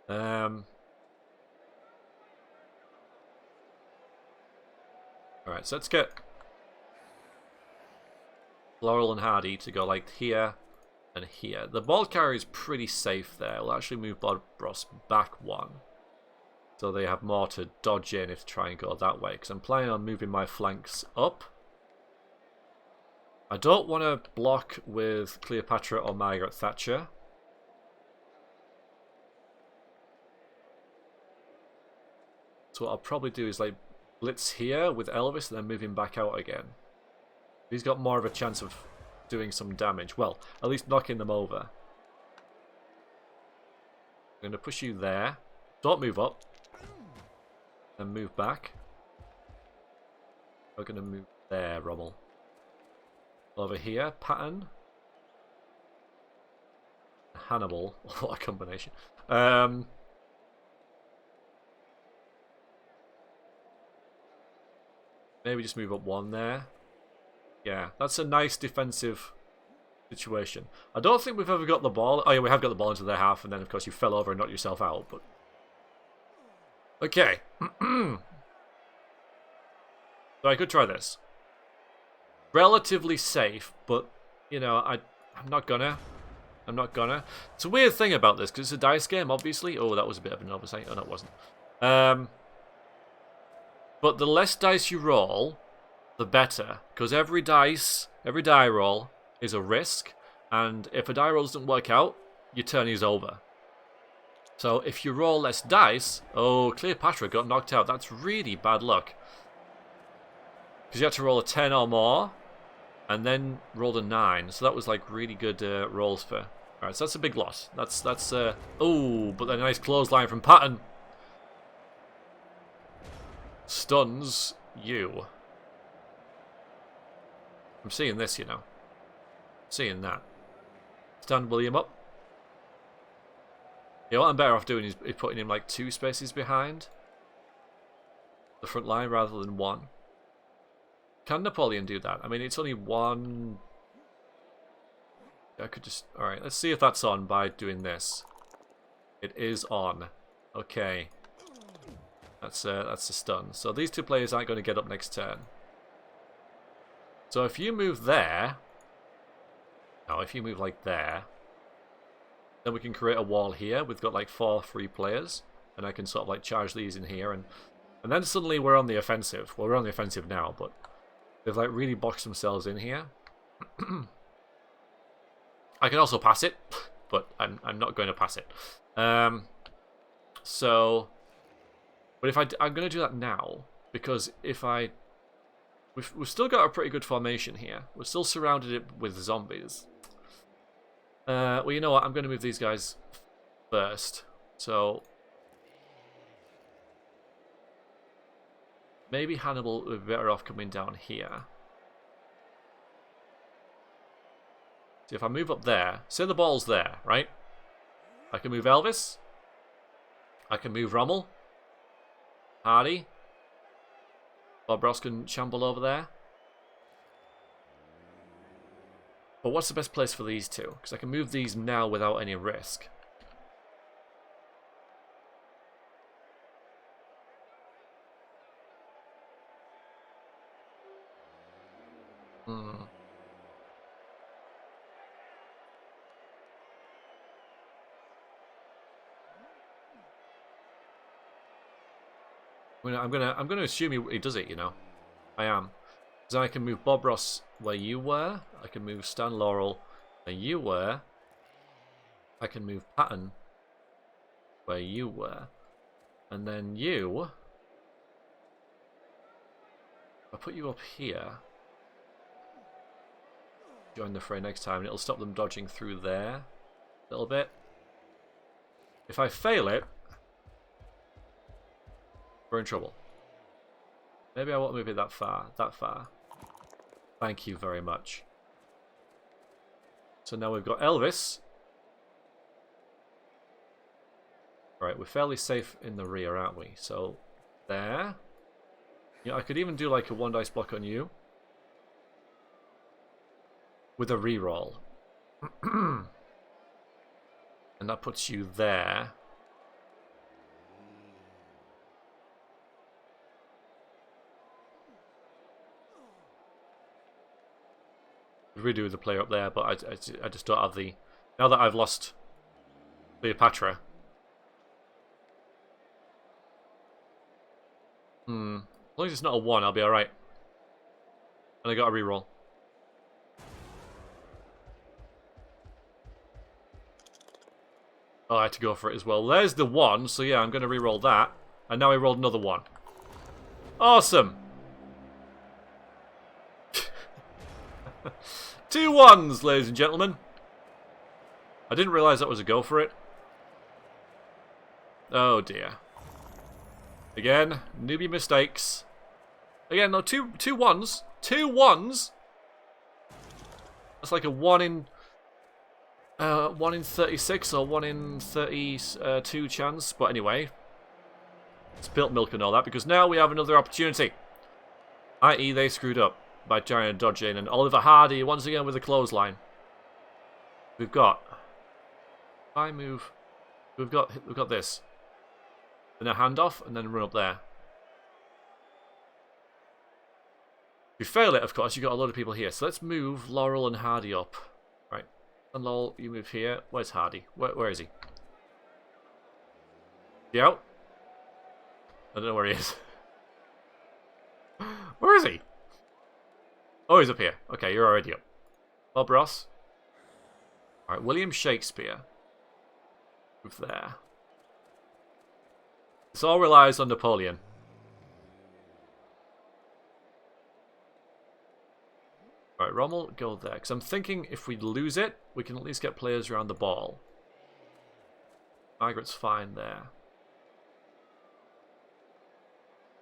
Alright, so let's get Laurel and Hardy to go like here and here. The ball carrier is pretty safe there. We'll actually move Bob Ross back 1. So they have more to dodge in if they try and go that way. Because I'm planning on moving my flanks up. I don't want to block with Cleopatra or Margaret Thatcher. So what I'll probably do is like blitz here with Elvis and then move him back out again. He's got more of a chance of doing some damage. Well, at least knocking them over. I'm going to push you there. Don't move up. And move back. We're going to move there, Rommel. Over here, Pattern. Hannibal. What a combination. Maybe just move up one there. Yeah, that's a nice defensive situation. I don't think we've ever got the ball. Oh yeah, we have got the ball into their half, and then of course you fell over and knocked yourself out. But okay, so I could try this. Relatively safe, but you know, I'm not gonna. It's a weird thing about this because it's a dice game, obviously. Oh, that was a bit of an oversight. Oh, no, it wasn't. But the less dice you roll, the better, because every die roll is a risk, and if a die roll doesn't work out, your turn is over. So if you roll less dice, oh, Cleopatra got knocked out. That's really bad luck, because you had to roll a 10 or more, and then rolled a 9. So that was like really good rolls for. All right, so that's a big loss. That's oh, but a nice clothesline from Patton. Stuns you. I'm seeing this, you know. Seeing that. Stand William up. You know what I'm better off doing is putting him like 2 spaces behind the front line rather than 1. Can Napoleon do that? I mean, it's only 1. I could just... Alright, let's see if that's on by doing this. It is on. Okay. That's a stun. So these 2 players aren't going to get up next turn. So if you move there... No, if you move like there... Then we can create a wall here. We've got like 4 free players. And I can sort of like charge these in here. And then suddenly we're on the offensive. Well, we're on the offensive now, but... They've like really boxed themselves in here. I can also pass it. But I'm not going to pass it. So... But if I'm going to do that now, because if I... We've still got a pretty good formation here. We're still surrounded it with zombies. Well, you know what? I'm going to move these guys first. So... Maybe Hannibal would be better off coming down here. So if I move up there... Say the ball's there, right? I can move Elvis. I can move Rommel. Hardy. Bob Ross can shamble over there. But what's the best place for these 2? Because I can move these now without any risk. I'm gonna assume he does it, you know. I am. So I can move Bob Ross where you were. I can move Stan Laurel where you were. I can move Patton where you were. And then you... I'll put you up here. Join the fray next time, and it'll stop them dodging through there a little bit. If I fail it, we're in trouble. Maybe I won't move it that far. Thank you very much. So now we've got Elvis. Right, we're fairly safe in the rear, aren't we? So, there. Yeah, I could even do like a 1 dice block on you. With a reroll. And that puts you there. We do the player up there, but I just don't have the... Now that I've lost Cleopatra. As long as it's not a 1, I'll be alright. And I got a reroll. Oh, I had to go for it as well. There's the 1, so yeah, I'm going to reroll that. And now I rolled another 1. Awesome! 2 1s, ladies and gentlemen. I didn't realise that was a go for it. Oh dear. Again, newbie mistakes. Again, no, two ones. 2 1s! That's like a 1 in 36 or 1 in 32 chance. But anyway, spilt milk and all that, because now we have another opportunity. I.e. they screwed up by trying to dodge in, and Oliver Hardy once again with a clothesline. We've got... If I move... We've got this. Then a handoff, and then run up there. If you fail it, of course, you've got a lot of people here. So let's move Laurel and Hardy up. Right. And Laurel, you move here. Where's Hardy? Where is he? Is he out? I don't know where he is. Where is he? Oh, he's up here. Okay, you're already up. Bob Ross. Alright, William Shakespeare. Move there. This all relies on Napoleon. Alright, Rommel, go there. Because I'm thinking if we lose it, we can at least get players around the ball. Margaret's fine there.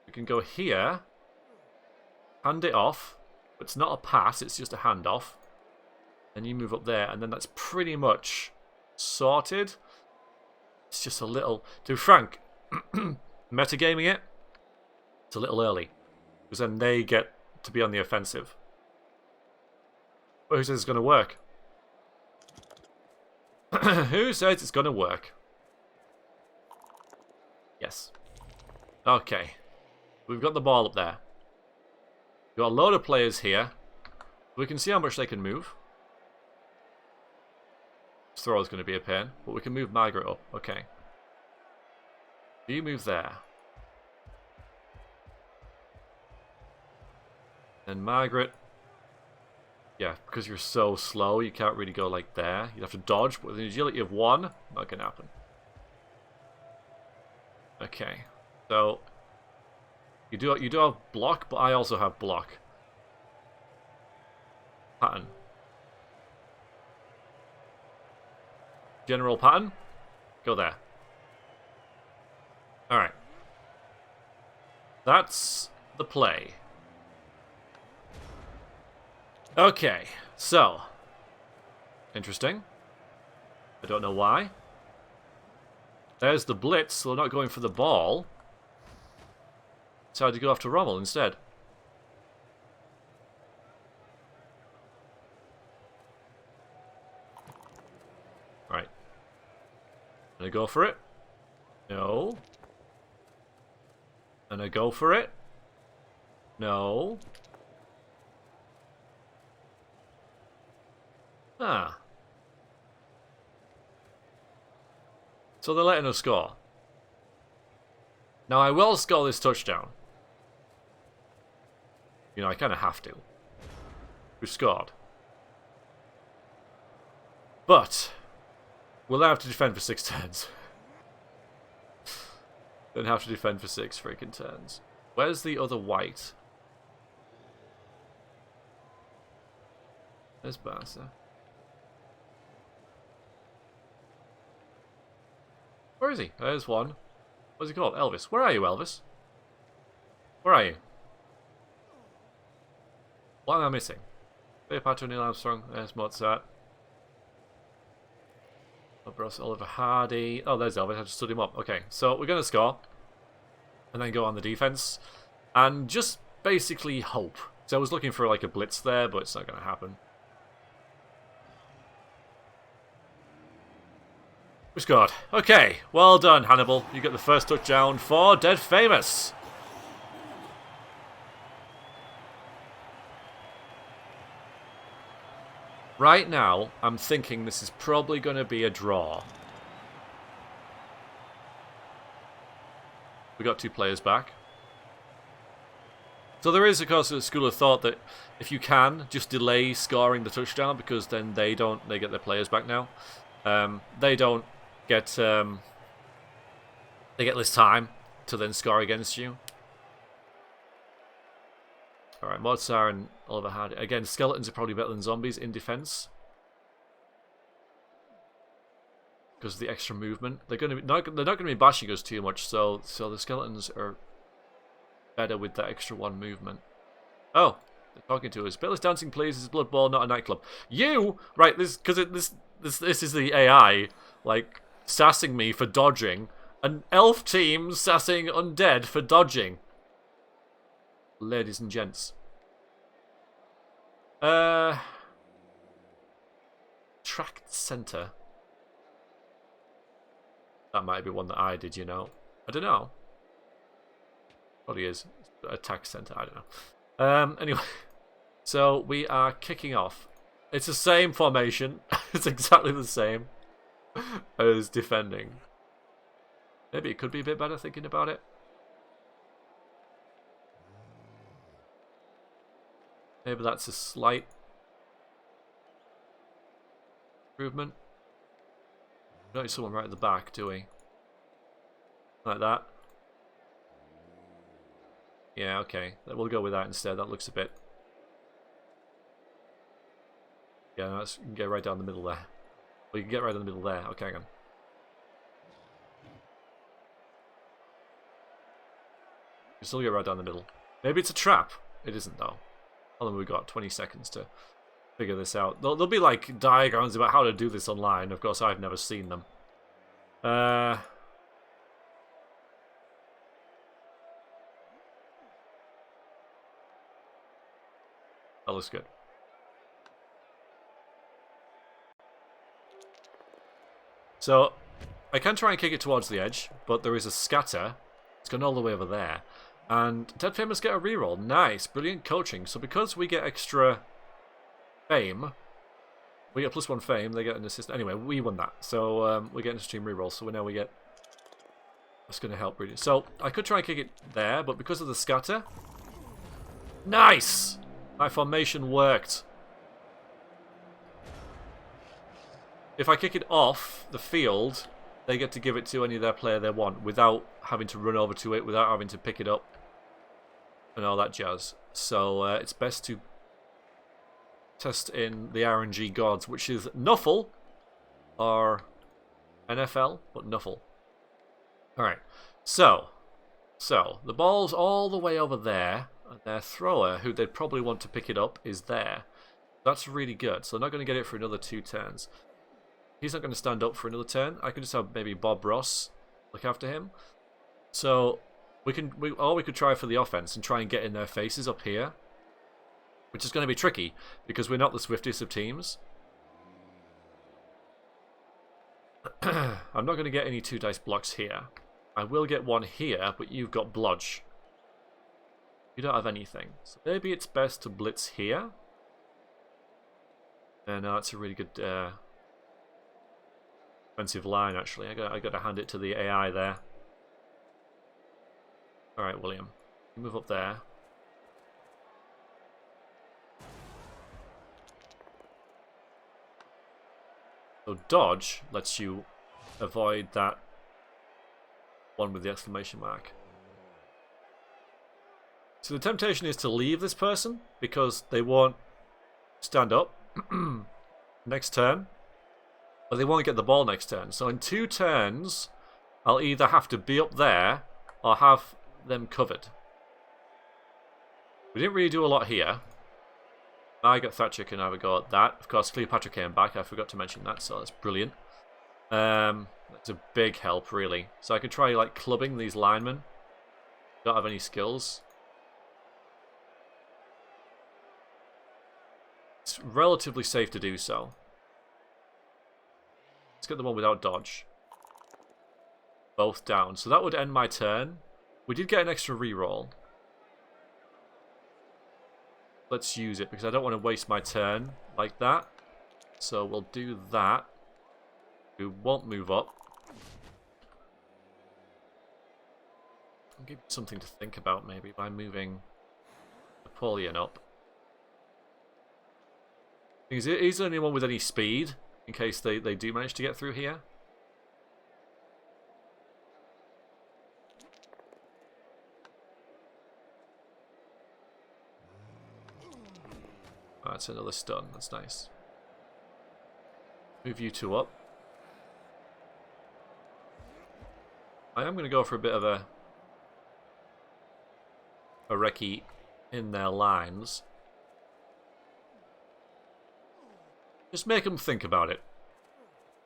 We can go here. Hand it off. It's not a pass, it's just a handoff. And you move up there, and then that's pretty much sorted. It's just a little... To be frank, metagaming it, it's a little early. Because then they get to be on the offensive. But who says it's going to work? Who says it's going to work? Yes. Okay. We've got the ball up there. We've got a load of players here. We can see how much they can move. This throw is going to be a pain, but we can move Margaret up. Okay. You move there. And Margaret... Yeah, because you're so slow, you can't really go like there. You'd have to dodge, but with an agility of 1, not going to happen. Okay. So... You do have block, but I also have block. Pattern. General pattern. Go there. Alright. That's the play. Okay, so. Interesting. I don't know why. There's the blitz, so they're not going for the ball. Decided to go after Rommel instead. Right. And I go for it? No. And I go for it? No. Ah. So they're letting us score. Now I will score this touchdown. You know, I kind of have to. We've scored. But we'll have to defend for 6 turns. Then have to defend for 6 freaking turns. Where's the other white? There's Barca. Where is he? There's one. What's he called? Elvis. Where are you, Elvis? Where are you? What am I missing? Cleopatra, Neil Armstrong. There's Mozart. Oliver Hardy. Oh, there's Elvis. I just stood him up. Okay, so we're going to score. And then go on the defense. And just basically hope. So I was looking for like a blitz there, but it's not going to happen. We scored. Okay, well done, Hannibal. You get the first touchdown for Dead Famous. Right now, I'm thinking this is probably going to be a draw. We got 2 players back. So there is, of course, a school of thought that if you can, just delay scoring the touchdown, because then they get their players back now. They don't get, they get less time to then score against you. Alright, Mozart and Oliver Hardy. Again, skeletons are probably better than zombies in defense. Because of the extra movement. They're not going to be bashing us too much, so the skeletons are better with that extra 1 movement. Oh, They're talking to us. Bitless dancing, please. This is Blood Bowl, not a nightclub. You right? This is the AI like sassing me for dodging. An elf team sassing Undead for dodging. Ladies and gents. Tract center. That might be one that I did, you know. I don't know. Probably is. Attack center, I don't know. Anyway. So we are kicking off. It's the same formation. It's exactly the same as defending. Maybe it could be a bit better thinking about it. Maybe that's a slight improvement. Notice someone right at the back, do we? Like that. Yeah, okay. We'll go with that instead. That looks a bit... Yeah, no, you can get right down the middle there. Well, you can get right in the middle there. Okay, hang on. You still get right down the middle. Maybe it's a trap. It isn't, though. How long have we got? 20 seconds to figure this out. There'll be, like, diagrams about how to do this online. Of course, I've never seen them. That looks good. So, I can try and kick it towards the edge, but there is a scatter. It's gone all the way over there. And Dead Famous get a reroll. Nice, brilliant coaching. So because we get extra fame, we get +1 fame, they get an assist. Anyway, we won that. So we get an extreme reroll, so now we get... That's going to help really. So I could try and kick it there, but because of the scatter... Nice! My formation worked. If I kick it off the field, they get to give it to any of their player they want without having to run over to it, without having to pick it up and all that jazz. So it's best to test in the RNG gods, which is Nuffle or NFL, but Nuffle. Alright, so the ball's all the way over there, and their thrower, who they'd probably want to pick it up, is there. That's really good. So they're not going to get it for another 2 turns. He's not going to stand up for another turn. I could just have maybe Bob Ross look after him. So we could try for the offense and try and get in their faces up here, which is going to be tricky because we're not the swiftest of teams. I'm not going to get any 2 dice blocks here. I will get 1 here, but you've got blodge. You don't have anything. So maybe it's best to blitz here. And that's a really good defensive line, actually. I got to hand it to the AI there. Alright, William. You move up there. So dodge lets you avoid that one with the exclamation mark. So the temptation is to leave this person because they won't stand up next turn, but they won't get the ball next turn. So in 2 turns, I'll either have to be up there or have them covered. We didn't really do a lot here. Margaret Thatcher can have a go at that. Of course, Cleopatra came back. I forgot to mention that, so that's brilliant. That's a big help, really. So I could try like clubbing these linemen. Don't have any skills. It's relatively safe to do so. Let's get the one without dodge. Both down. So that would end my turn. We did get an extra reroll. Let's use it because I don't want to waste my turn like that. So we'll do that. We won't move up. I'll give you something to think about maybe by moving Napoleon up. He's the only one with any speed in case they do manage to get through here. Oh, that's another stun. That's nice. Move you 2 up. I am going to go for a bit of a recce in their lines. Just make them think about it.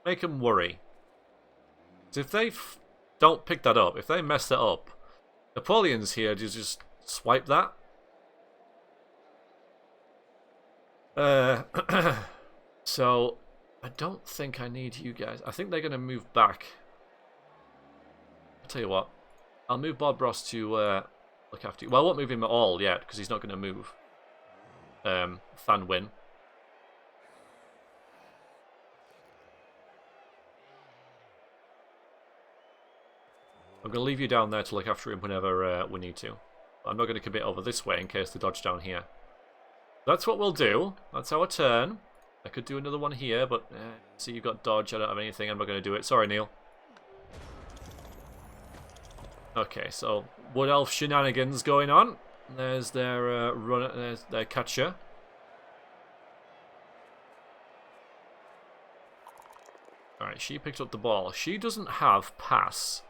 Make them worry. So if they don't pick that up, if they mess that up, Napoleon's here to just swipe that. So I don't think I need you guys. I think they're going to move back. I'll tell you what. I'll move Bob Ross to look after you. Well, I won't move him at all yet because he's not going to move. Fan win. I'm going to leave you down there to look after him whenever we need to. I'm not going to commit over this way in case they dodge down here. That's what we'll do. That's our turn. I could do another one here, but see, you've got dodge. I don't have anything. I'm not going to do it. Sorry, Neil. Okay, so Wood Elf shenanigans going on. There's their runner. There's their catcher. Alright, she picked up the ball. She doesn't have pass.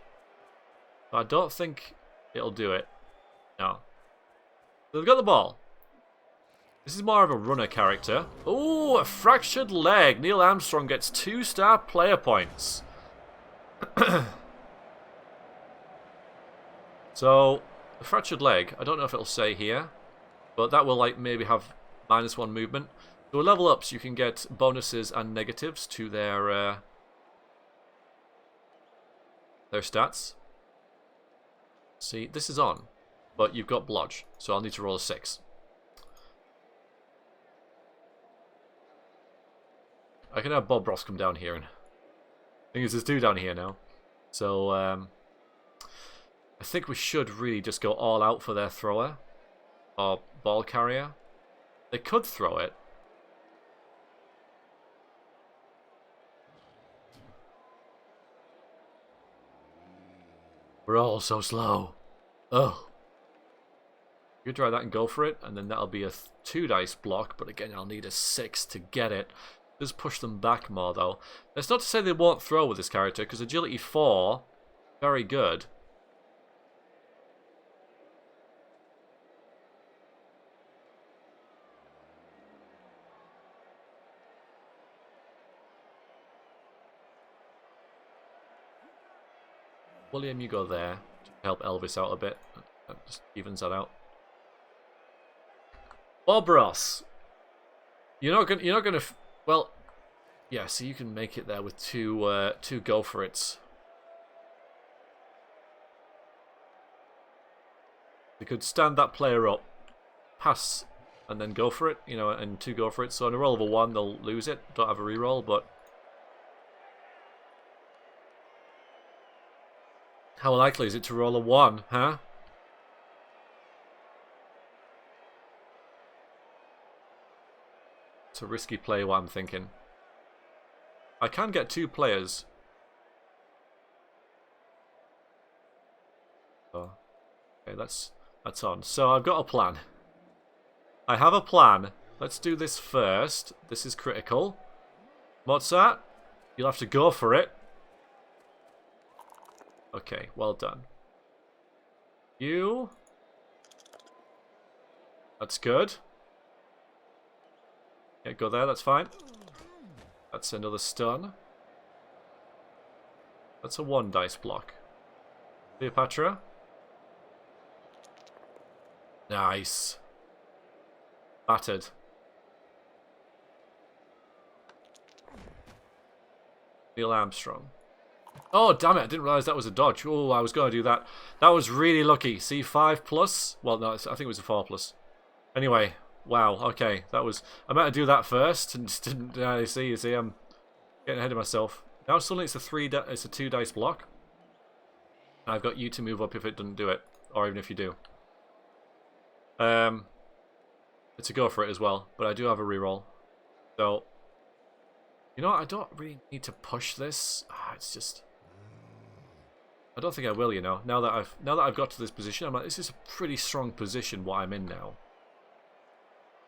I don't think it'll do it. No. So they've got the ball. This is more of a runner character. Oh, a fractured leg. Neil Armstrong gets 2-star player points. So, a fractured leg. I don't know if it'll say here, but that will like maybe have -1 movement. So level ups, you can get bonuses and negatives to their stats. See, this is on, but you've got blodge, so I'll need to roll a 6. I can have Bob Ross come down here, and the thing is, there's 2 down here now. So I think we should really just go all out for their thrower or ball carrier. They could throw it. We're all so slow. Ugh. You try that and go for it, and then that'll be a 2 dice block, but again, I'll need a 6 to get it. Just push them back more, though. That's not to say they won't throw with this character, because agility 4, very good. William, you go there to help Elvis out a bit. That just evens that out. Bob Ross, you're not gonna. Well, yeah. So you can make it there with two go for it's. You could stand that player up, pass, and then go for it. You know, and 2 go for it. So on a roll of a 1, they'll lose it. Don't have a reroll, but. How likely is it to roll a 1, huh? It's a risky play, what I'm thinking. I can get 2 players. Oh. Okay, that's on. So I've got a plan. I have a plan. Let's do this first. This is critical. Mozart, you'll have to go for it. Okay, well done. You. That's good. Yeah, go there, that's fine. That's another stun. That's a 1 dice block. Cleopatra. Nice. Battered. Neil Armstrong. Oh, damn it, I didn't realise that was a dodge. Oh, I was going to do that. That was really lucky. See, 5+? Well, no, I think it was a 4+. Anyway, wow, okay. That was... I meant to do that first and just didn't... you see, I'm getting ahead of myself. Now suddenly it's a 2 dice block. And I've got you to move up if it doesn't do it. Or even if you do. It's a go for it as well. But I do have a reroll. So... You know what? I don't really need to push this. It's just... I don't think I will, you know. Now that I've got to this position, I'm like, this is a pretty strong position what I'm in now.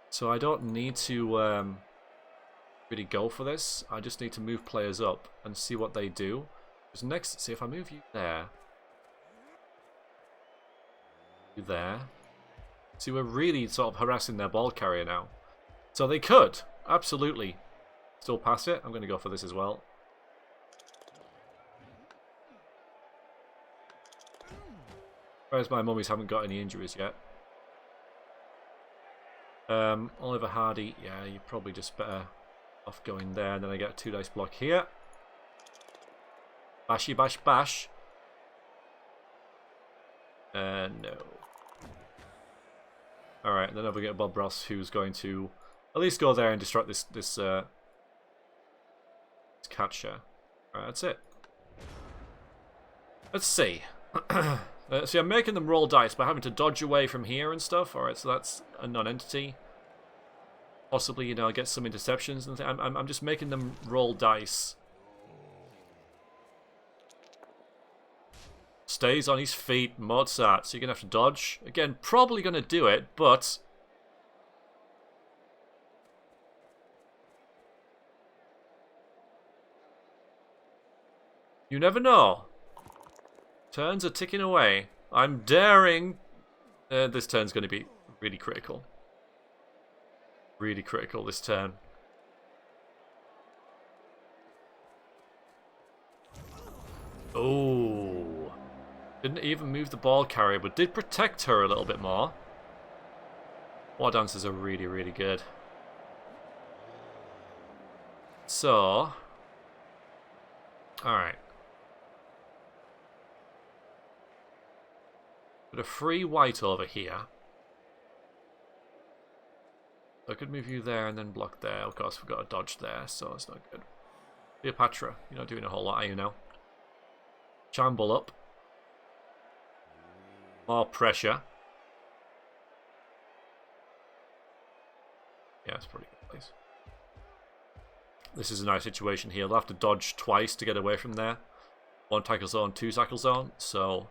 So I don't need to really go for this. I just need to move players up and see what they do. Because next, see if I move you there. You there. See, we're really sort of harassing their ball carrier now. So they could, absolutely. Still pass it. I'm going to go for this as well. Whereas my mummies haven't got any injuries yet. Oliver Hardy, yeah, you're probably just better off going there. And then I get a 2 dice block here. Bashy, bash, bash. No. Alright, then over get Bob Ross, who's going to at least go there and distract this catcher. Alright, that's it. Let's see. See, I'm making them roll dice by having to dodge away from here and stuff. Alright, so that's a non-entity. Possibly, you know, get some interceptions and I'm just making them roll dice. Stays on his feet, Mozart. So you're going to have to dodge. Again, probably going to do it, but... you never know. Turns are ticking away. I'm daring. This turn's going to be really critical. Really critical this turn. Oh. Didn't even move the ball carrier, but did protect her a little bit more. War dancers are really, really good. So. Alright. Got a free white over here. So I could move you there and then block there. Of course, we've got a dodge there, so it's not good. Cleopatra, you're not doing a whole lot, are you now? Chamble up. More pressure. Yeah, it's a pretty good place. This is a nice situation here. They'll have to dodge twice to get away from there. 1 tackle zone, 2 tackle zone, so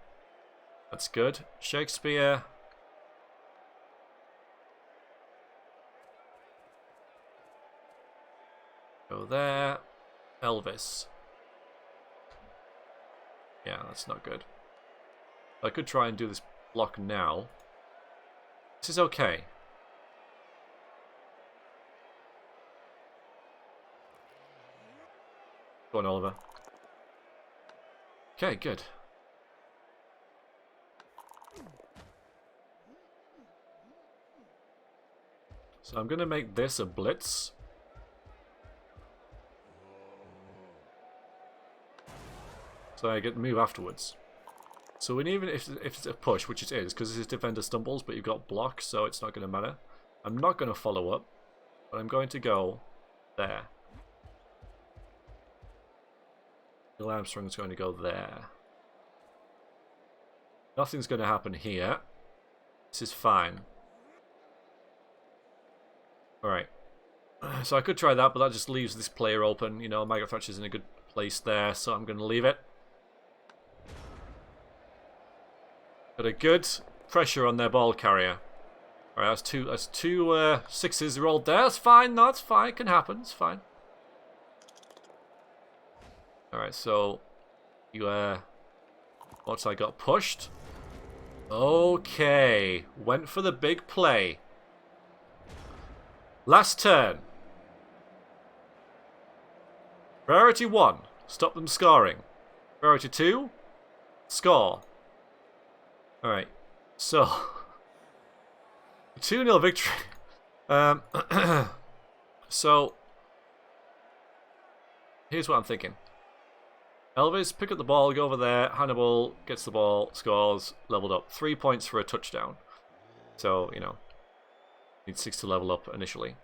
that's good. Shakespeare. Go there. Elvis. Yeah, that's not good. I could try and do this block now. This is okay. Go on, Oliver. Okay, good. So I'm going to make this a blitz. So I get to move afterwards. So even if it's a push, which it is, because this is defender stumbles, but you've got block, so it's not going to matter. I'm not going to follow up, but I'm going to go there. Neil Armstrong's going to go there. Nothing's going to happen here. This is fine. Alright. So I could try that, but that just leaves this player open. You know, Maggot Thatcher's in a good place there, so I'm going to leave it. Got a good pressure on their ball carrier. Alright, that's two sixes rolled there. That's fine, no, that's fine. It can happen, it's fine. Alright, so you once I got pushed. Okay. Went for the big play. Last turn. Priority 1. Stop them scoring. Priority 2. Score. Alright. So 2-0 victory. So here's what I'm thinking. Elvis, pick up the ball, go over there. Hannibal gets the ball, scores, leveled up. 3 points for a touchdown. So, you know, need 6 to level up initially.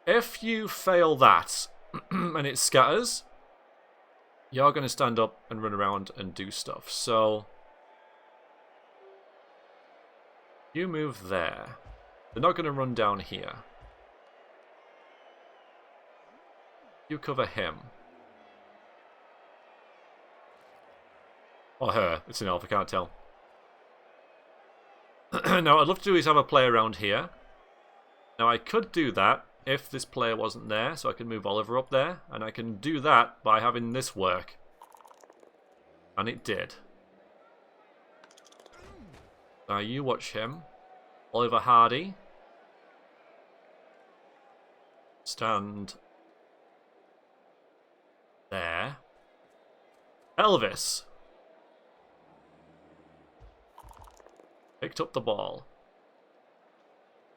If you fail that and it scatters, you're going to stand up and run around and do stuff. So you move there. They're not going to run down here. You cover him. Or her. It's an elf, I can't tell. Now, what I'd love to do is have a play around here. Now, I could do that if this player wasn't there, so I can move Oliver up there. And I can do that by having this work. And it did. Now, you watch him. Oliver Hardy. Stand there. Elvis picked up the ball.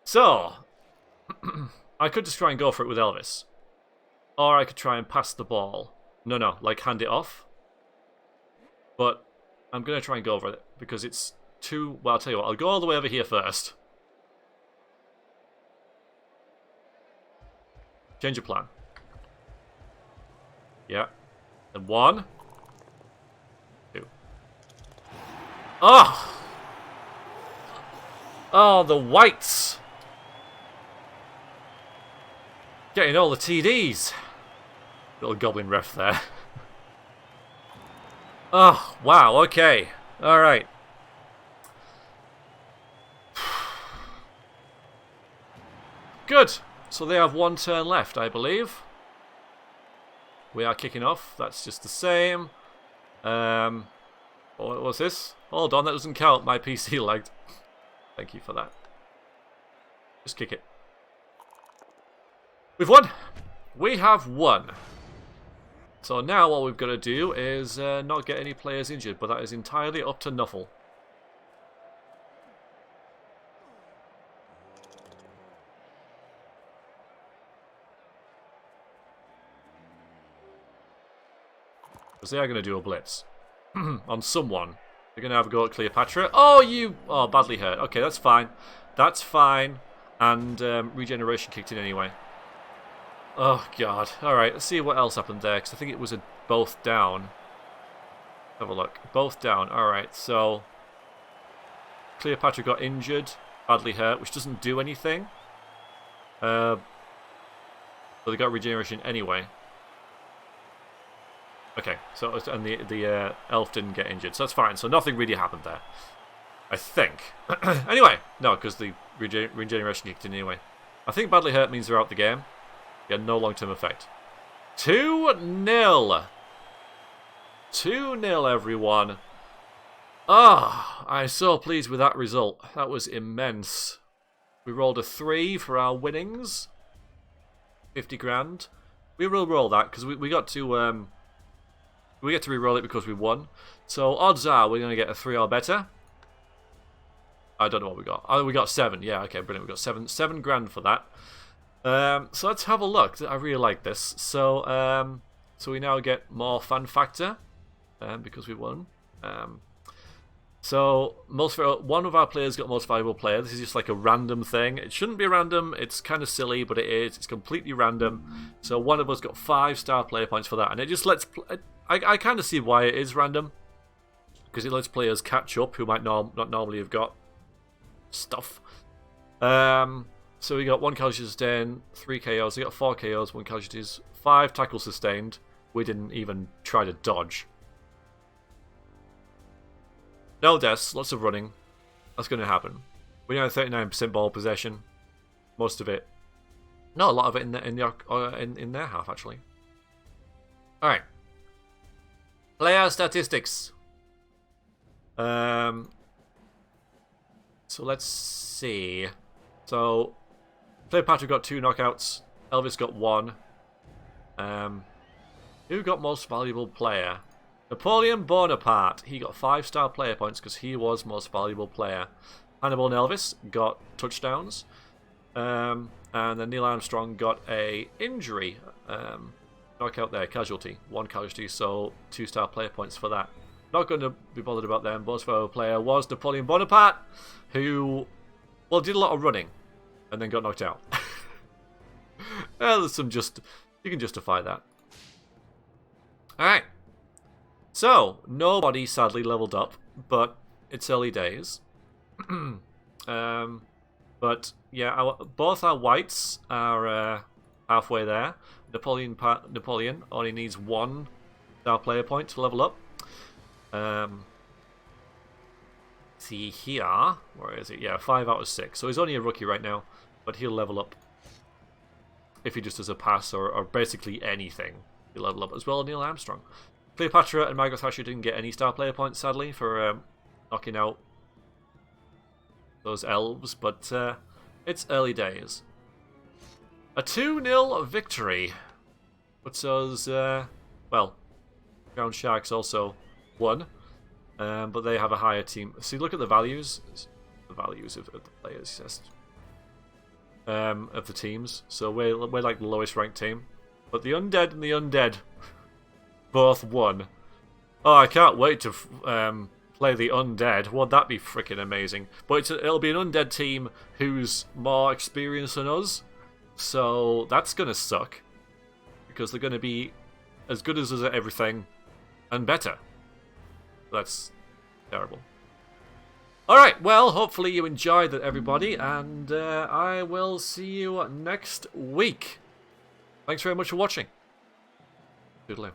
So, I could just try and go for it with Elvis. Or I could try and pass the ball. No, like hand it off. But I'm going to try and go for it because it's too... Well, I'll tell you what, I'll go all the way over here first. Change of plan. Yeah. And 1, 2. Oh! Oh, the whites! Getting all the TDs. Little goblin ref there. Oh, wow, okay. Alright. Good. So they have 1 turn left, I believe. We are kicking off. That's just the same. What was this? Hold on, that doesn't count. My PC lagged. Thank you for that. Just kick it. We've won! We have won. So now what we've got to do is not get any players injured, but that is entirely up to Nuffle. Because they are going to do a blitz on someone. They're going to have a go at Cleopatra. Oh, you... Oh, badly hurt. Okay, that's fine. That's fine. And regeneration kicked in anyway. Oh, God. Alright, let's see what else happened there, because I think it was a both down. Have a look. Both down. Alright, so... Cleopatra got injured, badly hurt, which doesn't do anything. But they got regeneration anyway. Okay, so and the elf didn't get injured, so that's fine. So nothing really happened there, I think. Anyway, no, because the regeneration kicked in anyway. I think badly hurt means they're out the game. Yeah, no long-term effect. 2-0. 2-0, everyone. Ah, I'm so pleased with that result. That was immense. We rolled a 3 for our winnings. 50 grand. We will roll that because we got to we get to re-roll it because we won. So odds are we're going to get a 3 or better. I don't know what we got. Oh, we got 7. Yeah, okay, brilliant. We got 7 grand for that. So let's have a look. I really like this. So so we now get more fun factor because we won. So one of our players got most valuable player. This is just like a random thing. It shouldn't be random. It's kind of silly, but it is. It's completely random. So one of us got 5-star player points for that, and it just lets. I kind of see why it is random because it lets players catch up who might not normally have got stuff. So we got 1 casualty sustained, 3 KOs. We got 4 KOs, 1 casualties, 5 tackles sustained. We didn't even try to dodge. No deaths, lots of running. That's going to happen. We have 39% ball possession. Most of it. No, a lot of it in their half, actually. Alright. Player statistics. So let's see. So Cleopatra got 2 knockouts. Elvis got 1. Who got most valuable player? Napoleon Bonaparte. He got 5-star player points because he was most valuable player. Hannibal and Elvis got touchdowns. And then Neil Armstrong got a injury. Knockout there, casualty. 1 casualty, so 2-star player points for that. Not going to be bothered about them. Most valuable player was Napoleon Bonaparte, who, well, did a lot of running and then got knocked out. There's some you can justify that. Alright. So, nobody sadly leveled up, but it's early days. But yeah, both our whites are halfway there. Napoleon only needs 1 star player point to level up. See here, where is it? Yeah, 5 out of 6. So he's only a rookie right now, but he'll level up if he just does a pass or basically anything. He'll level up as well. Neil Armstrong. Cleopatra and Margaret Thatcher didn't get any star player points, sadly, for knocking out those elves, but it's early days. A 2-0 victory. Puts us, well, Ground Sharks also won. But they have a higher team. See, look at the values. The values of the players, yes. Of the teams. So we're like the lowest ranked team. But the Undead and the Undead both won. Oh, I can't wait to play the Undead. Won't that be freaking amazing? But it'll be an Undead team who's more experienced than us. So that's going to suck. Because they're going to be as good as us at everything and better. That's terrible. Alright, well, hopefully you enjoyed that, everybody. And I will see you next week. Thanks very much for watching. Toodaloo.